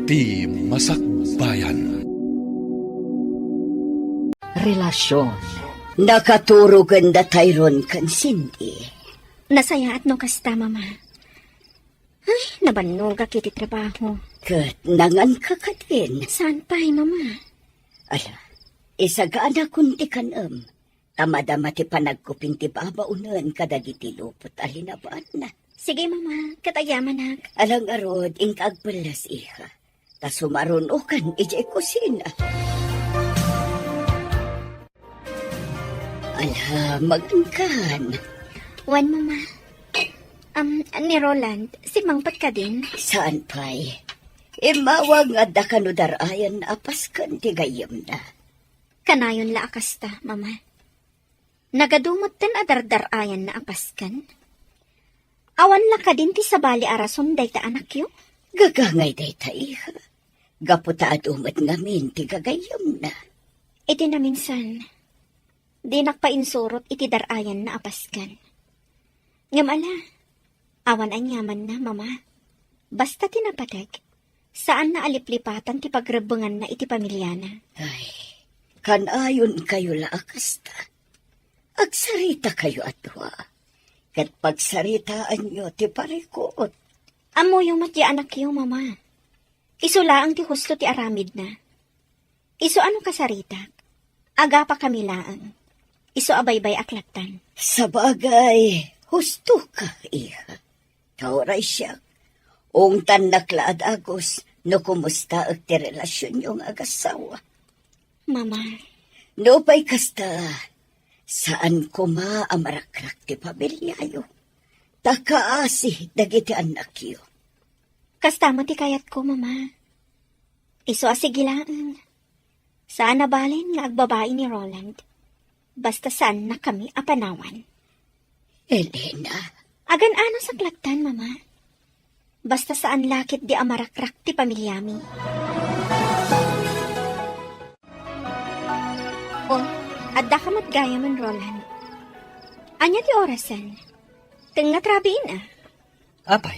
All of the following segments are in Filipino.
Iti Masakbayan. Relasyon. Nakaturugan da tayron kan Cindy. Nasaya at no kasta, mama. Ay, nabanog kiti trabaho. Kat nangan ka ka din. Saan pa, mama? Ala, isagaan akong ti kanam. Tamadama ti panagkuping ti babaunan kadagiti lupot alinabaan na. Sige, mama. Katayaman hag. Alang arod, ingkagbalas iha. Ta sumarunukan ijay kusina. Ala, magangkan. Wan, mama. Ni Roland, si Mangpat ka din? Saan pa'y? Imawag nga da kanudarayan apas kan ti gayam na. Kanayon la akasta, mama. Nagadumot ten adardarayan na apaskan. Awan la ka din ti sabali arason day ta anak yo? Gagangay day ta iha. Gaputa adumot ngamin ti gagayam na. Iti na minsan, di nakpainsurot iti darayan na apaskan. Ngamala, awan ang yaman na, mama. Basta tinapatag, saan na aliplipatan ti pagrebengan na iti pamilyana? Ay, kanayon kayo laakasta. Agsarita kayo atwa. Kat pagsaritaan nyo ti parikot. Amo yung matya anak yo, mama. Iso laang ti husto ti aramid na. Iso ano kasarita? Aga pa kami laang. Iso abaybay aklatan. Sa bagay, husto ka, iha. Kauray siya. Ungtan naklaad agos, no kumusta ang ti relasyon yung agasawa. Mama. No pa'y kasta, saan ko maamarakrak ti pamilyayo? Takaasi, dagiti anak yo. Kastama ti kayat ko, mama. Iso asigilaan. Saan nabalin nga agbabae ni Roland? Basta saan na kami apanawan. Elena. Agan-ano sa klaktan, mama. Basta saan lakit di amarakrak ti pamilyami. Oh, adda ka matgaya man, Roland. Anya ti orasan? Tenga trabiin ah. Apay,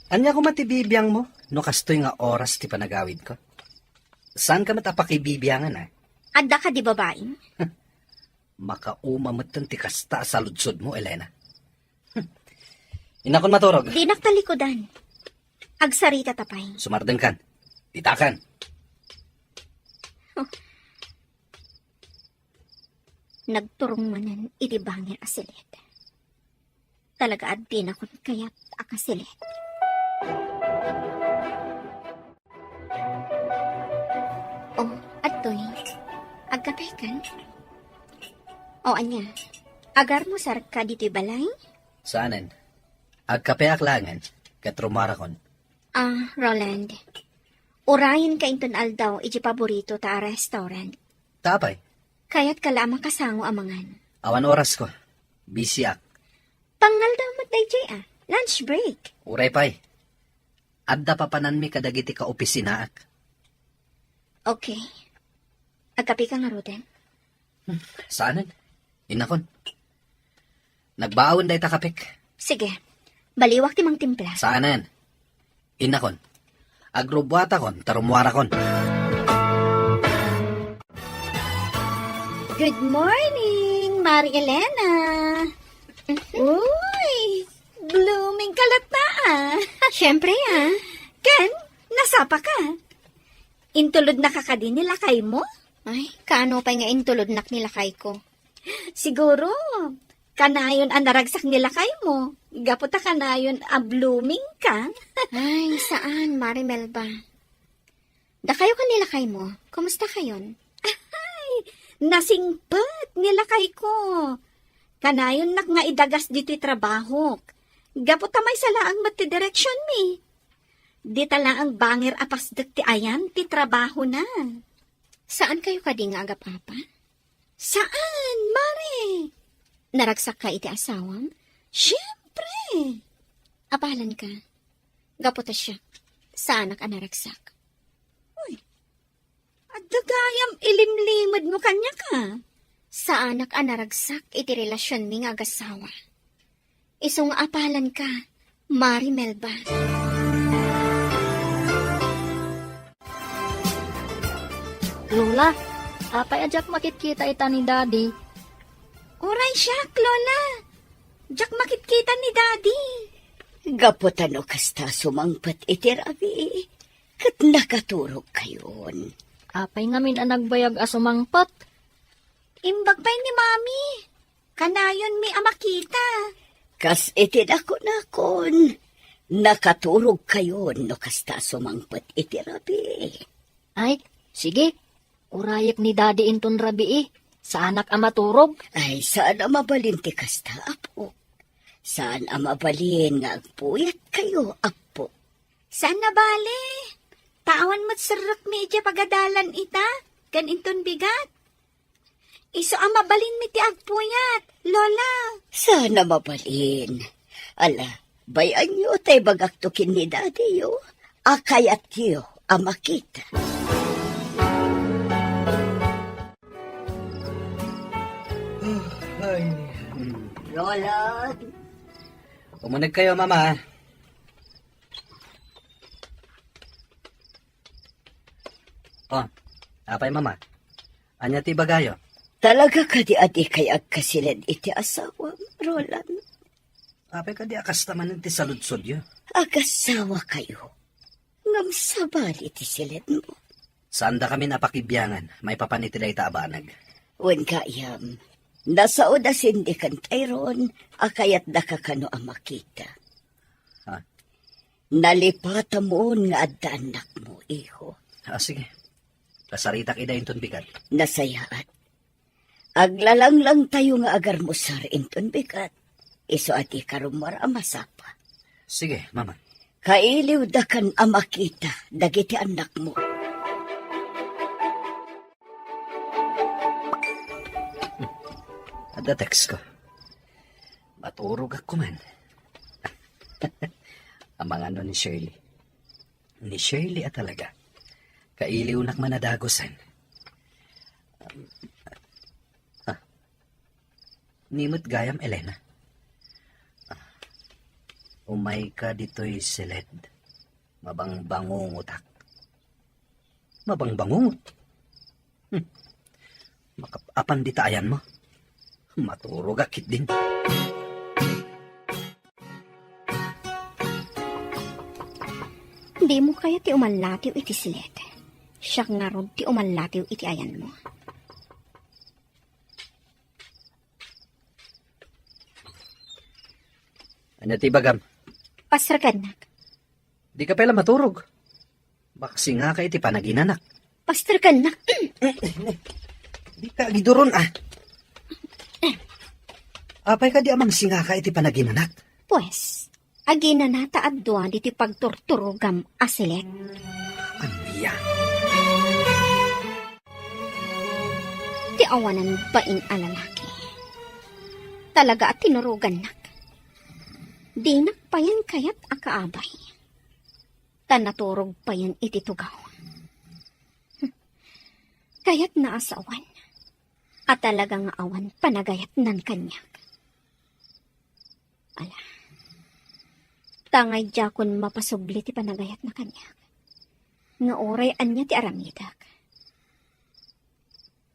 anya ko matibibiyang mo, no kastoy nga oras ti panagawid ko? Saan ka matapakibibiyangan ah? Adda ka di babaeng? Makaumamatan ti kasta sa ludsod mo, Elena. Inakon maturog. Di naktalikodan. Agsarita tapay. Sumardeng kan. Titakan. Nagturong manan iti bangir asilit. Talaga at din ako kayat akasilit. Oh, atoy. Agkapekan? O anya, agar mo sarka dito balay? Saanen? Agkape aklangan, katrumarakon. Roland. Urayan ka inton aldaw iti paborito ta restaurant. Tapay, Kaya't kala makasango amangan. awan oras ko. Busy ak. Pangal daw matday lunch break. Uray pay. Adda papanan mi kadagiti ka opisina ak. Okay. Agkapi ka nga, Roden. Saanen? Inakon. Nagbaawon day ta kapik. Sige. Baliwak ti mang timpla. Saanen? Inakon. Agrobwata kon, tarumwara kon. Good morning, Mari Elena. Uy, blooming kalata Siyempre Ken, nasapa ka. Intulod na kakadin nilakay mo? Ay, kaano pa nga intulod nak nilakay ko? Siguro, kanayon ang naragsak nilakay mo. Gaputa kanayon ang blooming ka. Ay, saan, Mari Melba? Da kayo ka nilakay mo? Kumusta kayon? Ay, nasingpat nilakay ko. Kanayon nak nga idagas dito trabaho. Gaputa may salaang mat ti direksyon mi. Di tala ang bangir apasdak ti ayan ti trabaho na. Saan kayo kading aga, Papa? Saan, Mari? Naragsak ka iti asawang? Siyempre. Apalan ka. Gaputa siya. Saan ka naragsak? Uy, adagayam ilimlimad mo kanya ka. Saan ka naragsak iti relasyon mi nga agasawa? Isong apalan ka, Mari Melba. Lola, apay ajak makikita ita ni Daddy. Uray siyak, Lola. Jak makikita ni Daddy. Gaputan o kasta sumangpat itirabi. Kat nakaturog kayon. Apay ngamin ang nagbayag asumangpat. Imbag pa ni Mami. Kanayon mi amakita. Kas itinako-nakon. Nakaturog kayon no kasta sumangpat itirabi. Ay, sige. Urayak ni Daddy inton rabi sa anak ang maturog. Ay, saan ang mabalin ti kasta, apo? Saan ang mabalin nga agpuyat kayo, apo? Saan na bale? Tawan mo't sarok medya pagadalan ita. Ganinton bigat. Iso ang mabalin mi ti agpuyat, Lola. Saan ang mabalin? Ala, bayan nyo tay bagaktukin ni Daddy yo. Akayat yo ang makita. Ay. Lola, Umunag kayo, Mama. Oh, apay, Mama. Anya ti bagayo? talaga ka di adi kay agkasilid iti asawa, Roland. Apay ka di akastaman ti saludsod yo. Agasawa kayo. Ngam sabal iti silid mo. Saan da kami napakibyangan, may papanitilay ta abanag. Wen kayam, nasa oda sindikan tayron, akayat da ka kano ang makita. Ha? Nalipata mo nga adda anak mo, iho. Sige. Kasarita kida inton bigat. Nasayaat. Aglalang lang tayo nga agar mo sar inton bigat. Iso ati karumar amasapa. Sige, Mama. Kailiw da kan amakita, dagiti anak mo. Ada text ko. Maturog ako man. Ang mga ano ni Shirley. Ni Shirley talaga. Kailiw nak manadagosan. Nimot gayam, Elena. Umay ka dito'y silid. Mabangbangungutak. Mabangbangungot? Makapapan di tayan mo. Maturog akit din. Di mo kaya ti umalatiw iti silet. Siyak nga rod ti umalatiw iti ayan mo. Ano ti bagam? Pastarkanak. Di ka pala maturog. Baksi nga ka iti panaginanak. Pastarkanak. Di ka giduron Apay ka di amang singa ka iti panaginanak. Pues, agina na taadwa iti pagturturugam asilet. Aniya. Ti awanan bain alalaki. Talaga at tinurugan nak. Di nakpayan kayat akaabay. Tanaturog pa yan iti tugaw. Kayat naasawan. At talagang awan panagayat nan kanyak. Ala. Tangay jakon mapasubli ti panagayat na kanyak. Nga oray anya ti aramidak.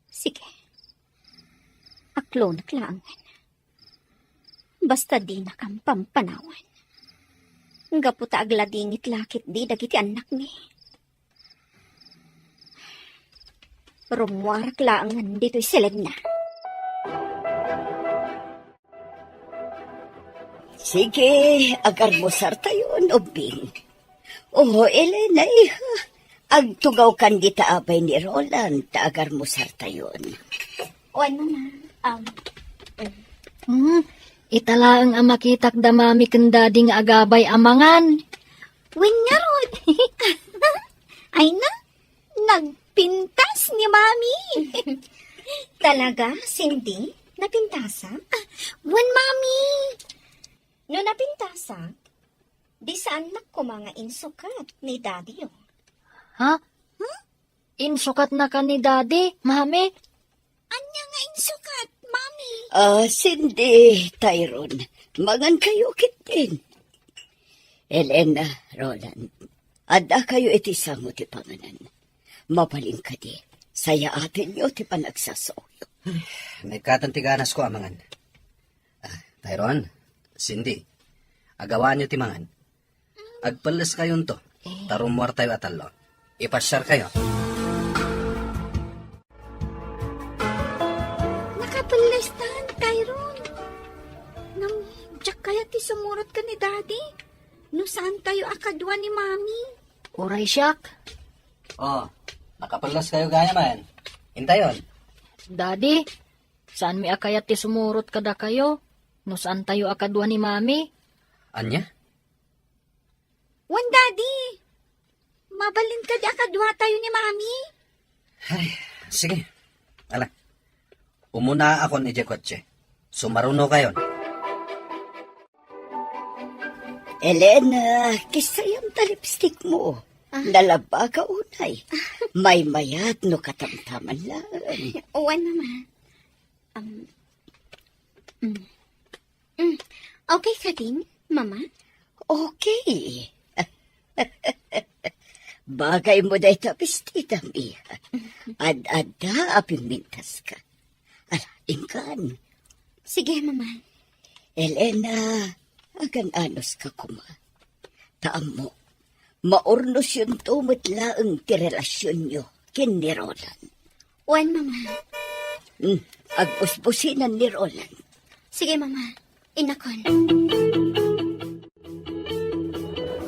Sige. Aklo naklaangan. Basta di nakampampanawan. Gaputa agladingit lakit di dagiti anak ni. Rumuarak laangan dito'y silid na. Sige, agar mo sar tayo, Nobing. Oo, Elena, iha. Agtugaw kan di taabay ni Roland, agar mo sar tayo. O ano na, Italaang ang makitak damami kendading agabay amangan. Win nga rod. Ay na, nagpintas ni Mami. Talaga, Cindy? Napintasa? Wan, Mami. No napintasa, di saan na ko mga insukat ni Daddy yun. Ha? Insukat na ka ni Daddy, Mami? Anya nga insukat, Mami? Cindy, Tyrone, mangan kayo kitin. Elena, Roland, ada kayo iti samo ti panganan. Mapaling ka di. Saya atin nyo ti panagsasoyo. Nagkatantiganas ko amangan. Tyrone, Cindy, agawan nyo ti mangan. Agpalas kayon to. Tarumwar tayo atalo. Ipasyar kayo. Nakapalistahan, Tyrone. Nang Jack kaya ti sumurot ka ni Daddy. No saan tayo akadwa ni Mami? Uray siyak. Nakapalas kayo gaya man. Hintayon. Daddy, saan mi akayat ti sumurot kada kayo? No saan tayo akadwa ni Mami? Anya? Wan, Daddy. Mabalin ka di akadwa tayo ni Mami. Ay, sige. Ala. Umuna ako ni Jekotche. Sumaruno kayo. Elena, kisayang talipstick mo. Nalaba ka unay. May mayat no katamtaman lang. Wan naman. Okay ka din, Mama? Okay. Bagay mo dahi tapistita, Mia. Ad-ada apimintas ka. Ala, ingkan. Sige, Mama. Elena, agan-anos ka kuma. Taam mo, maurnos yung tumitlaang ti relasyon nyo kin ni Roland. Wan, Mama. Agpuspusinan ni Roland. Sige, Mama. Inakon.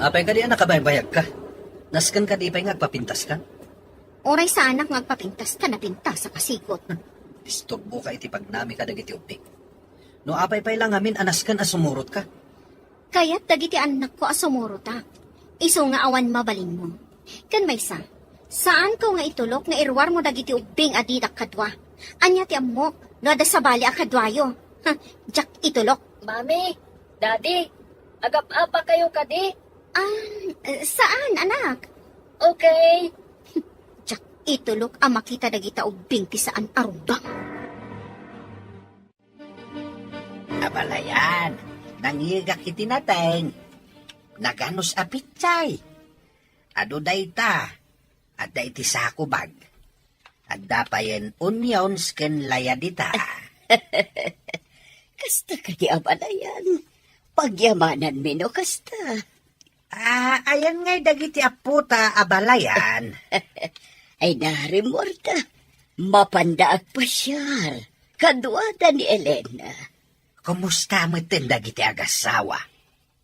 Apay ka di nakabayag ka. Naskan ka di pa'y ngagpapintas ka. Oray sa anak ngagpapintas ka na pintas sa kasikot. Istugbo ka iti pagnami ka dagiti upik. No apay pa'y lang amin anaskan asumurot ka. Kaya't dagiti anak ko asumurota. Iso nga awan mabalin mo. Kan may saan ko nga itulok nga irwar mo dagiti ubing adidak kadwa. Anya ti amok, no ada sabali akadwayo. Jack itulok. Mami, Daddy, agap-apa kayo kadi? Saan, anak? Okay. Jack itulok ang makita dagita ubing ti saan arubang. Abalayan, nangigak itinateng. Naganos apitsay. Ado dayta, at dayti sakubag. At dapayen onions ken layadita. Kasta ka di abalayan. Pagyamanan mi no kasta. Ayan ngay dagiti aputa abalayan. Ay narimorta. Mapandaag pasyar. Kadwada ni Elena. Kumusta mo tin dagiti agasawa?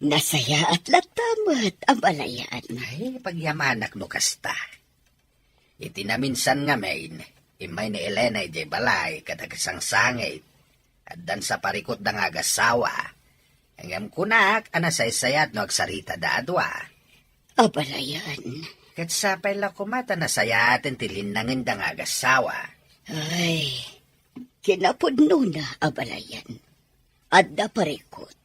Nasaya at latamat abalayan. Ay, pagyamanak no kasta. Iti na minsan nga main, imay ni Elena ijay balay kadagasang sangit. At dan sa parikot da nga agasawa. Hanggang kunak, anasaysayat no agsarita da adwa. Abalayan. Kat sapay la kumata nasaya atin tilinangin da nga agasawa. Ay, kinapudno na abalayan. Adda parikot.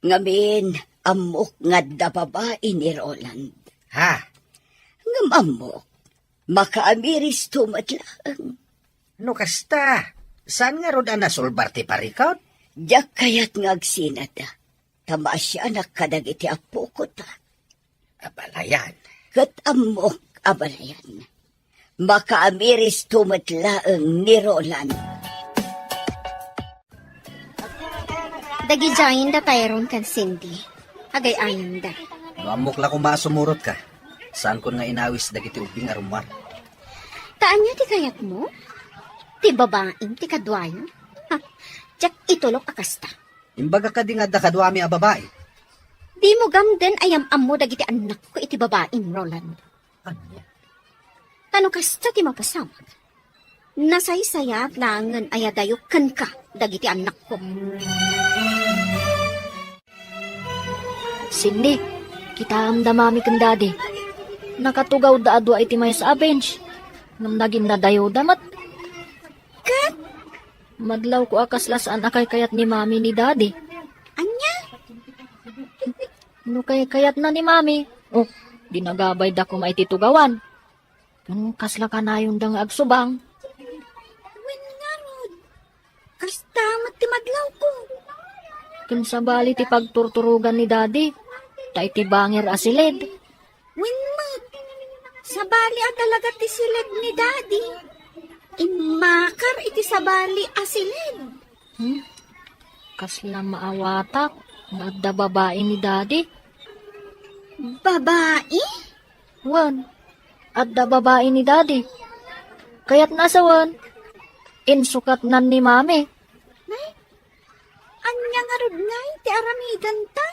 Ngamin, amok nga da babae ni Roland. Ha? Ngam amok, makaamiris tumatlang. No kasta, saan nga roda nasulbar ti parikot? Diyak kayat nga agsinada. Tama siya nakadagiti apo ko ta. Abalayan. Kat amok, abalayan. Makaamiris tumatlaang ni Roland. Dagijayin da Tyrone kan Cindy. Agay ayon da. No amok la kung maasumurot ka. Saan ko nga inawis dagiti ubing arumar. Taan niya ti kayat mo? Ti babaeng ti kadwayo? Jack itulok akasta. Imbaga ka di nga dakadwami a babae. Di mo gamden ayam amo dagiti anak ko iti babaeng Roland. Anya? Tano kasta ti mapasamag. Nasaysaya at langan ayadayukan ka dagiti anak ko. Cindy, kita amda Mami ken Daddy. Nakatugaw da adwa iti may sa bench. Nang naging nadayo damat. Kat? Madlaw ko akas lasaan akay kayat ni Mami ni Daddy. Anya? No kay kayat na ni Mami. Oh, dinagabay da ko maititugawan. Kung kasla ka na yung dang agsubang. Wen nga rod. Kasta ti madlaw ko. Kung sa bali ti pagturturugan ni Daddy. Ta iti banger asilid. Wen mat. Sabali at talaga ti silid ni Daddy. Imakar iti sabali asilid. Kasla maawatak, nga adda babae ni Daddy. Babae? Wan, adda babae ni Daddy. Kaya't nasawan, insukat nan ni Mami. Anya nga rod nga iti aramidan ta.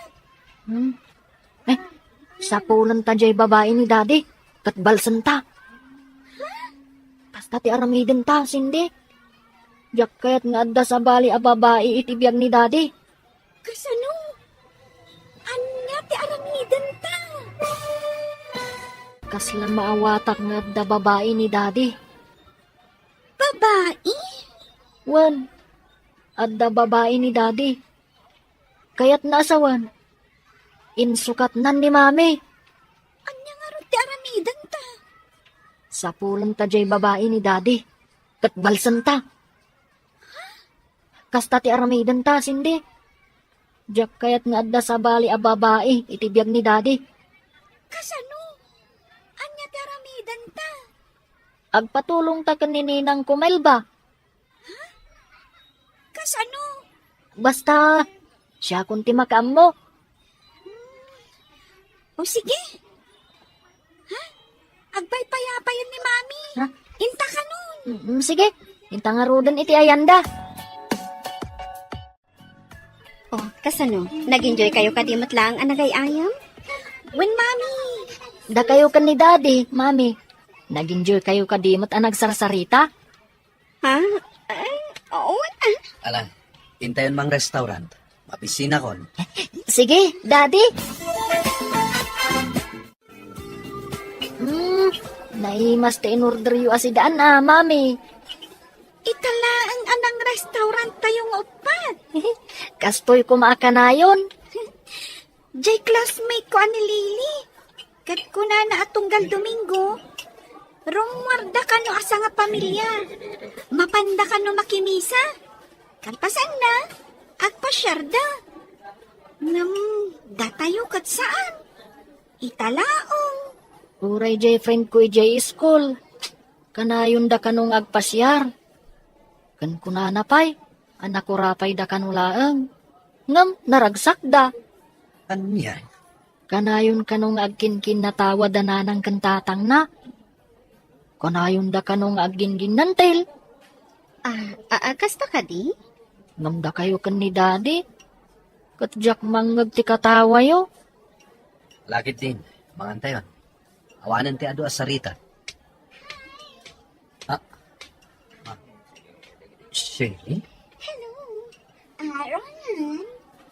Sapulan ta jay babae ni Daddy, kat balsan ta. Kasta ti aramiden ta, sindi. Jak kaya't nga adda sa bali a babae itibiyag ni Daddy. Kasano? Anya ti aramidan ta. Kasla maawatak nga adda babae ni Daddy. Babae? Wan, adda babae ni Daddy. Kaya't naasawan, insukat nan ni Mami. Anya nga rod ti aramidan ta. Sapulan ta jay babae ni Daddy, kat balsan ta. Kasta ti aramidan ta, sindi. Jak kaya't nga adda sa bali a babae itibiyag ni Daddy. Kasano? Anya ti aramidan ta. Agpatulong ta kanininang kumelba. Kasano? Basta, siya kunti makaam mo. O sige. Ha? Agpaypayapayan ni Mami. Ha? Inta ka nun. Sige, inta nga rodan iti ayanda. Oh, kasano? Nag-enjoy kayo kadimot lang ang nagay-ayam? When Mami. Da kayo kan ni Daddy, Mami. Nag-enjoy kayo kadimot ang nagsarsarita? Ha? Ay, oo. Alang, intayon mang restaurant. Mapisina kon. Sige, Daddy. Naimas ta in-order yu asidaan Mami. Itala ang anang restaurant tayong upat. Kastoy ko maakanayon. Jay classmate ko ani Lily. Kat ko na atunggal Domingo. Rongwarda ka no asa nga pamilya. Mapanda ka no makimisa. Kalpasan na. Agpasyarda. Datayo kat saan? Italaong. Uray jay friend ko jay school. Kanayon da kanong agpasyar. Kan kunanapay, anak ko rapay da kanulaang. Ngam, naragsak da. Anya? Kanayon kanong agkinkin na tawa da nanang kantatang na. Kanayon da kanong agingin nantel. Kasta ka di? Ngam da kayo kan ni Daddy. Katjak mangag ti katawa yo. Lakit din, mangantayon. Awanan ti ado asarita. Shelly? Hello. Ronan.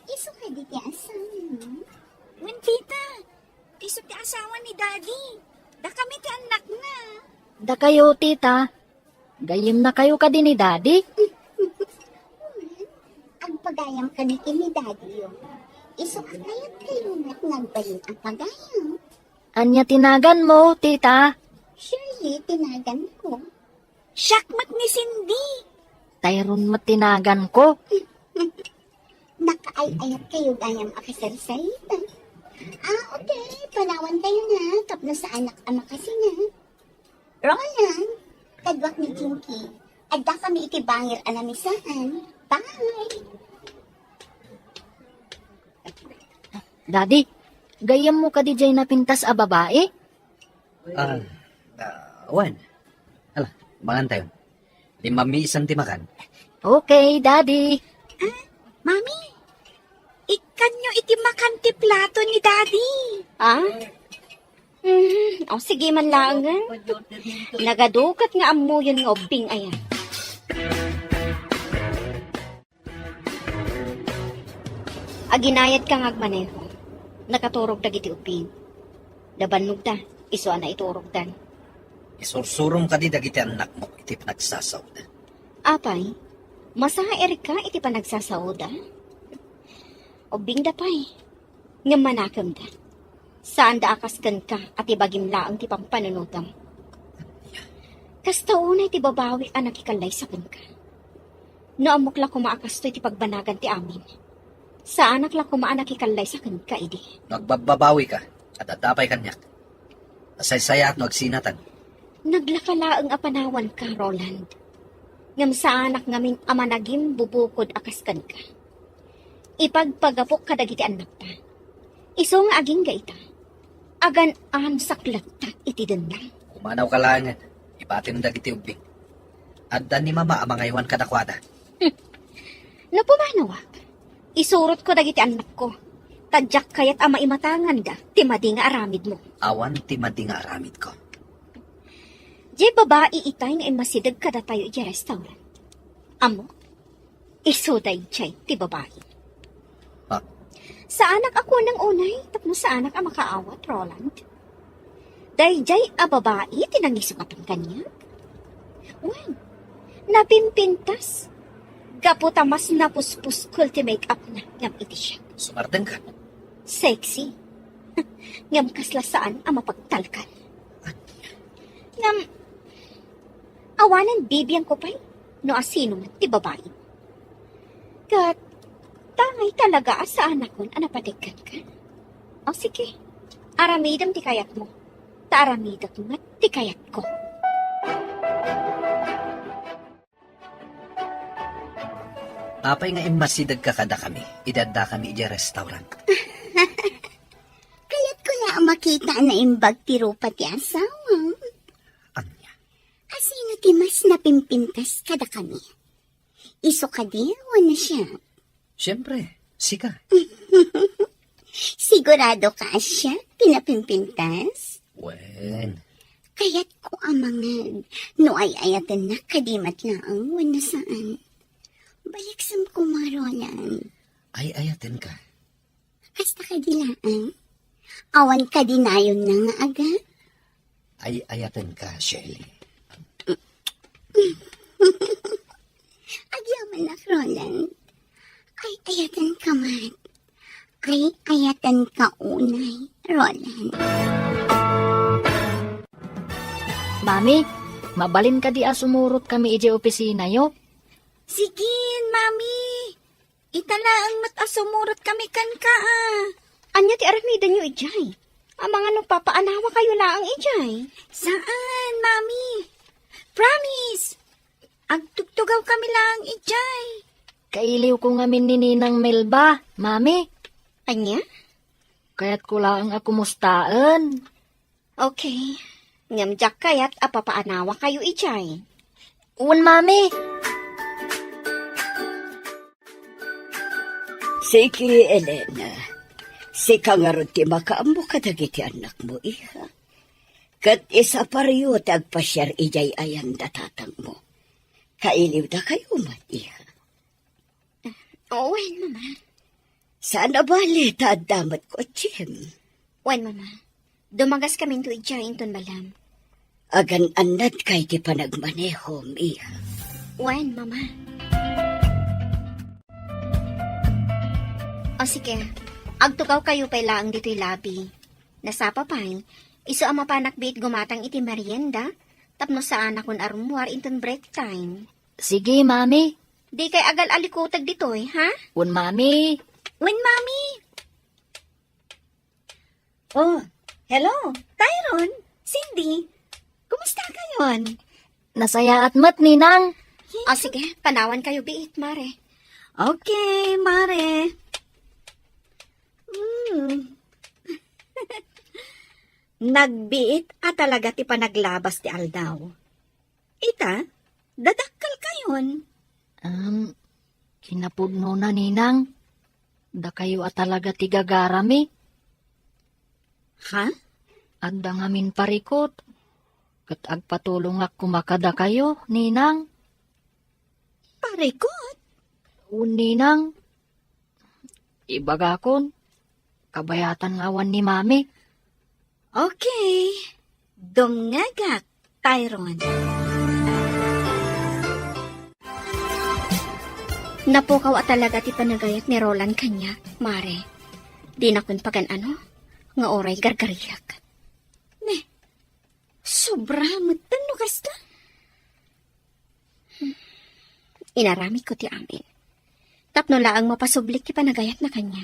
Iso ka di ti asawa. Wen tita. Iso ti asawa ni Daddy. Da kami ti anak na. Da kayo, tita. Gayim na kayo ka din ni Daddy. Ang pagayam ka ni Daddy yun. Iso ka kayat kayo at nagbalin ang pagayam. Anya tinagan mo, tita. Surely, tinagan ko. Shakmat ni Cindy. Tayron matinagan ko. Nakaay-ayat kayo gayam akasarsayita. Okay. Panawan kayo na. Kapno sa anak ama kasi na. Roland, kadwak ni Jinky. Adda kami itibangir alamisaan. Bye! Daddy, gayam mo ka di jay na pintas a babae? Wan. Ala, mangantayon. 5 isang timakan. Okay, Daddy. Mami, ikan nyo iti makanti plato ni Daddy. Sige man lang. Nagadukat nga amo yun nga obing ayan. Aginayad ka nga agmaneho. Nakaturog dagiti uping. Dabanog ta, iso na iturog dan. Isursurum ka di dagiti anak mo, iti panagsasawda. Apay, masaha Erika iti panagsasawda. Obing dapay, nga manakam da. Saan da akaskan ka at ibagim laang ti pampanunutam. Kasta una iti babawi anak ikalay sa ka. No amok la kumaakasto iti pagbanagan ti amin. Sa anak la kumaanak ikalay sa ka idi. Nagbababawi ka at atapay kanyak. Asay-saya at magsinatan. Naglakalaang apanawan ka, Roland. Ngam sa anak ngamin amanagim bubukod akaskan ka. Ipagpagapok kadagiti anak ta. Iso nga aging gaita. Agan an saklat ta iti dendang. Kumanaw ka lang, ipatin dagiti ubing. Addan ni mama amangaywan kadakwada. Napumanawak. Isurot ko dagiti anak ko. Tadyak kayat ama imatangan da, timadi nga aramid mo. Awan ti madi nga aramid ko. Di babae itay nga imasidag kada tayo iti restaurant. Amo, isuday chay ti babae. Ha? Sa anak ako ng unay, tapno sa anak ang makaawat, Roland. Dayjay a babae, tinangisukatan kanya. Wan, napimpintas. Gaputa mas napuspus kulti make-up na, ngam iti siya. Sumarteng ka. Sexy. Ngam kaslasaan ang mapagtalkan. Ngam, awanan bibiyang ko pa'y, no asino man ti babae. Kat, tangay talaga sa anak ko na napatikan ka. O sige, aramidam ti kayat mo. Taaramidak mo at ti kayat ko. Apay nga imasidag ka kada kami. Idadda kami iti restaurant. Kaya't ko na makita na imbag tiro pati asawa. Anya? Asino ti mas napimpintas kada kami? Iso ka di, wala siya. Siyempre, sika. Sigurado ka siya, pinapimpintas? Wen. Kaya't ko amangag, no ay ayatan na kadimat laang wala saan. Balik sam kumarolan. Ay ayatin ka. Hasta kadilaan. Awan ka dinayon na nga aga. Ay ayatin ka, Shirley. Agyaman na, Roland. Ay ayatan ka man. Ay ayatan ka unay, Roland. Mami, mabalin ka di sumurot kami iji opisina yo. Sige, mami. Italaang matasumurot kami kan ka. Anya ti aramida nyo ijay. Ang mga nung papaanawa kayo laang ijay. Saan, mami? Promise. Agtugtugaw kami laang ijay. Kailiw ko ngamin ni Ninang Melba, mami. Anya? Kaya't ko lang akumustaan. Okay. Ngamjak kayat apapaanawa kayo ijay. Uwan, mami. Sige, Elena. Si kangarot ti makaambo kadagiti anak mo, iha. Kat isa pariyo tagpasyar ijay ayan datatang mo. Kailiw da kayo man, iha. Wen, mama. Sana bali damat ko, Jim. Wen, mama. Dumagas kami to ijay inton malam. Agan anad kay ti panagmanehom, iha. Wen, mama. O sige, agtukaw kayo pa'y laang dito'y labi. Nasapa pa'y, iso ang mapanakbit gumatang iti merienda, tapno sa anak kon arumwar inton break time. Sige, mami. Di kay agal alikutag dito'y, ha? Uwan, mami. Wen, mami! Oh, Hello, Tyron, Cindy, kumusta kayon? Nasaya at mat, Ninang. O sige, panawan kayo biit, Mare. okay, Mare. Nagbiit at talaga ti panaglabas ti Aldaw. Ita, dadakkel kayon. Kinapudno na, Ninang. Da kayo at talaga tigagarami. Ha? Agda ngamin parikot. Kat agpatulong ak kumakada kayo, Ninang. Parikot? Ninang. Ibagakon. Kabayatan awan ni Mami. Okay. Dumngagak, Tyron. Napukaw at talaga ti panagayat ni Roland kanya, Mare. Di na kun pagan ano, nga oray gargariyak. Ne, sobra matan no kasta. Inaramid ko ti amin. Tapno laang mapasublik ti panagayat na kanya.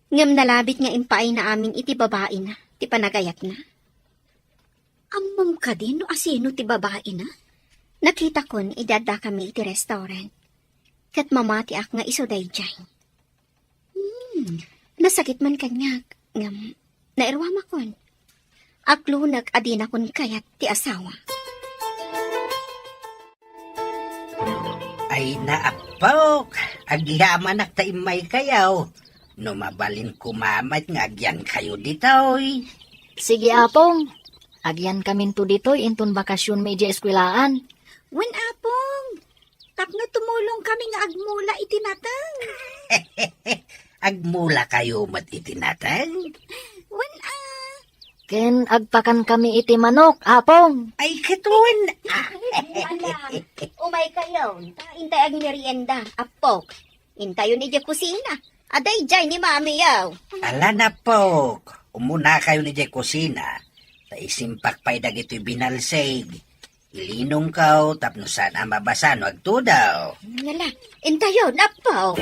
Ngam nalabit nga impay na amin iti babae na, ti panagayat na. Amom ka din no asino ti babae na? Nakita kon idada kami iti restaurant. Kat mamati ak nga iso dayjay. Nasakit man kanyak. Ngam, nairwama kon. Aklunag adina kon kayat ti asawa. Ay naapok, agyaman ak taimay kayaw. No mabalin kumamat nga agyan kayo ditoy. Sige, Apong. Agyan kamin to ditoy inton bakasyon medya eskwelaan. Wen apong, tapno tumulong kami nga agmula itinatang. Agmula kayo mat itinatang. Wen Ken agpakan kami iti manok, Apong. Ay katuan. umay kayo. Intay ag merienda, apok. Intayon ni kusina. Aday jay ni mami yaw. Ala na pok, umuna kayo ni Jay kusina. Isimpak pa'y dagito'y binalsig. Ilinong kaw, tapno sana mabasan, wag to daw. Ngala, intayon, apaw.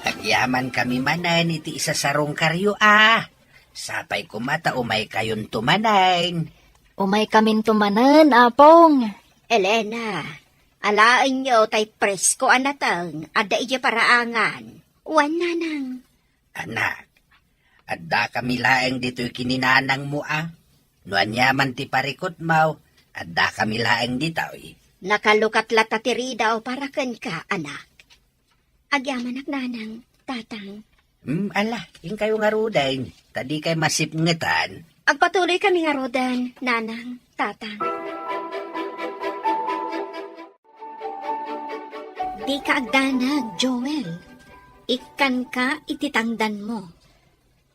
Agyaman kami manan, iti isa sarong karyo Sapay kumata, umay kayon tumanain. Umay kamin tumanan, Apong. Elena, alaan nyo tay presko anatang, ada ija paraangan. Wan nanang. Anak, adda kami laeng dito'y kininanang mo Nuan yaman ti parikot mau, adda kami laeng dito'y. Nakalukat latatiri daw para ken ka, anak. Agyaman ak nanang, tatang. Ala, yung kayo nga ruday, tadi kay masipngetan. Agpatuloy kami nga rodan, nanang, tatang. Di ka agdanag, Joel. Ikan ka ititangdan mo.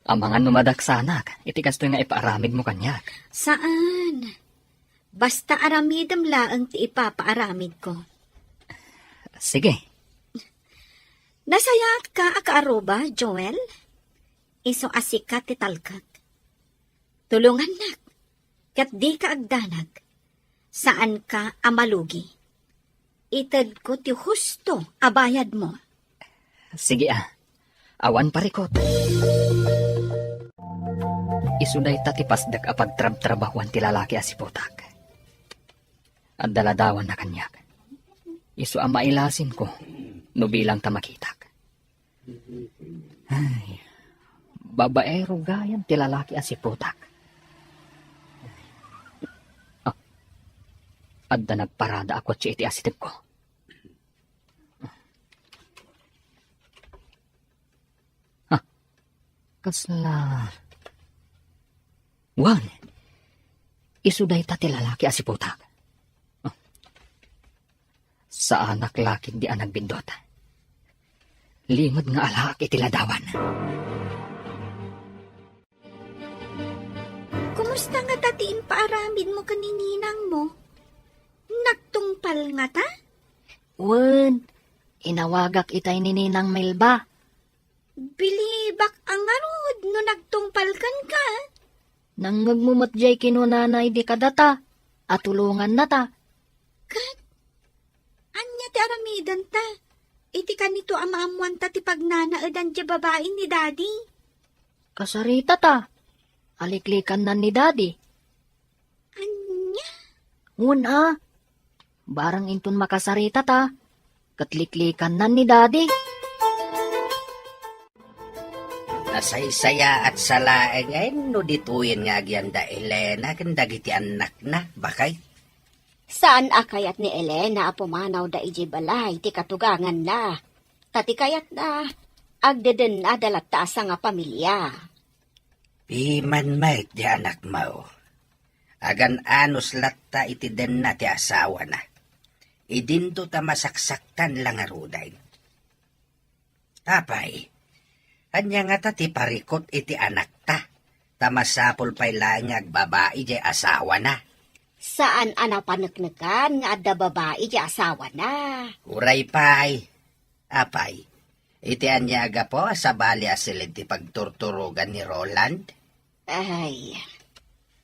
Ang mga numadaksanak, iti kasto nga ipaaramid mo kanyak. Saan? Basta aramidam laang ti ipapaaramid ko. Sige, Nasayat ka akaaruba, Joel? Iso asikat ti talkat. Tulungan nak, kat di ka agdanag. Saan ka amalugi? Ited ko ti husto abayad mo. sige Awan parikot. Isuday tatipasdak apag trab-trabahuan ti lalaki asipotak. At daladawan na kanyak. Isu ang mailasin ko, no bilang tamakitak. Ay, babaero gayan ti lalaki asipotak. Adda nagparada ako at iti asitip ko. Kasla... Wan, isuday ta ti lalaki asipotak. Sa anak laking di anak bindot. Limod nga alak iti ladawan. Kumusta nga tatiin paaramid mo kanininang mo? Nagtungpal nga ta? Wen, inawagak itay ni Ninang Melba. Bilibak ang arod no nagtungpalkan ka. Nang ngagmumatjay kinunanay di kadata, at tulungan na ta. Kat, anya ti aramidan ta. Iti kanito amaamuan ta ti pagnanaadan ti babae ni daddy. Kasarita ta. Aliklikan na ni daddy. Anya? Una, barang intun makasarita ta. Katliklikan na ni daddy. Nasaysaya at salaeng ay no dituyin nga agyan da Elena kanda giti anak na bakay. Saan akayat ni Elena apumanaw da iji balay ti katugangan na. Tati kayat na agdeden na dalatasa nga pamilya. Piman mait di anak mo. Agan anos latta iti den na ti asawa na. Idinto ta masaksaktan lang aruday. Tapay, anya nga ta ti parikot iti anak ta. Tamasapol pa'y lang agbabae di asawa na. Saan ana panagnagan nga adda babae di asawa na? Uray pa'y. Apay, iti anya aga po sa bali asilid ti pagturturugan ni Roland. Ay,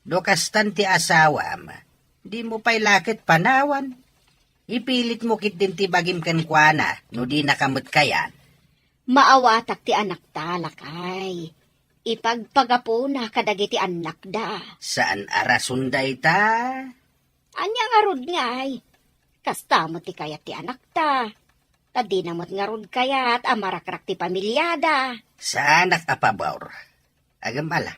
Dokastan ti asawa ma. Di mo pa'y lakit panawan. Ipilit mo kit din ti bagim kenkwana no di nakamot kayan. maawatak ti anak talakay. Ipagpagapo na kadagiti anak da. Saan arasunday ta? Anya nga rod nga ay. Kasta mo ti kayat ti anak ta. Tadi namot nga rod kayat amarakrak ti pamilyada. Sa anak apabawr. Agambala.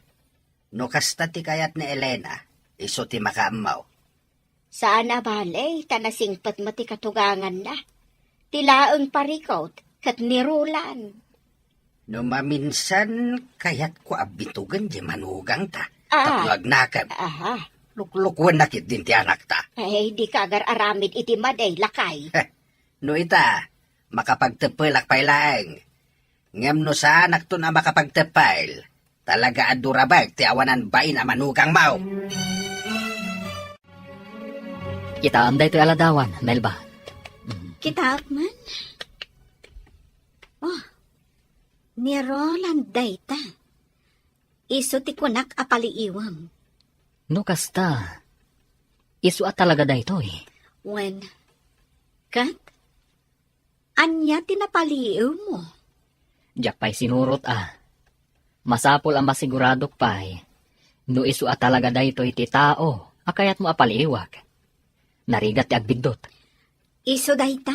No kasta ti kayat ni Elena, iso ti makaamaw. Saan abalay, tanasingpat mo ti katugangan na. Tilaang parikot, kat nirulan. No maminsan, kayat ko abitugan di manugang ta. Ah. Tapno agnakad. Aha. Luklukwan nakit din ti anak ta. Ay, di kagar aramid iti maday lakay. No ita, makapagtepelak pailaeng. Ngem no sa anak to na makapagtepel, talaga adurabag ti awanan bay na manugang mau. Kita anday to aladawan, Melba. Kita man. Oh, ni Roland dayta. Iso ti kunak apaliiwam. No kasta, isu at talaga dayto eh. When, kat, anya tinapaliiw mo. Diyak pa'y sinurot Masapol ang masiguradok pa'y. No isu at talaga dayto iti tao, akayat mo apaliiwag. Narigat ti agbigdot. Iso dayta.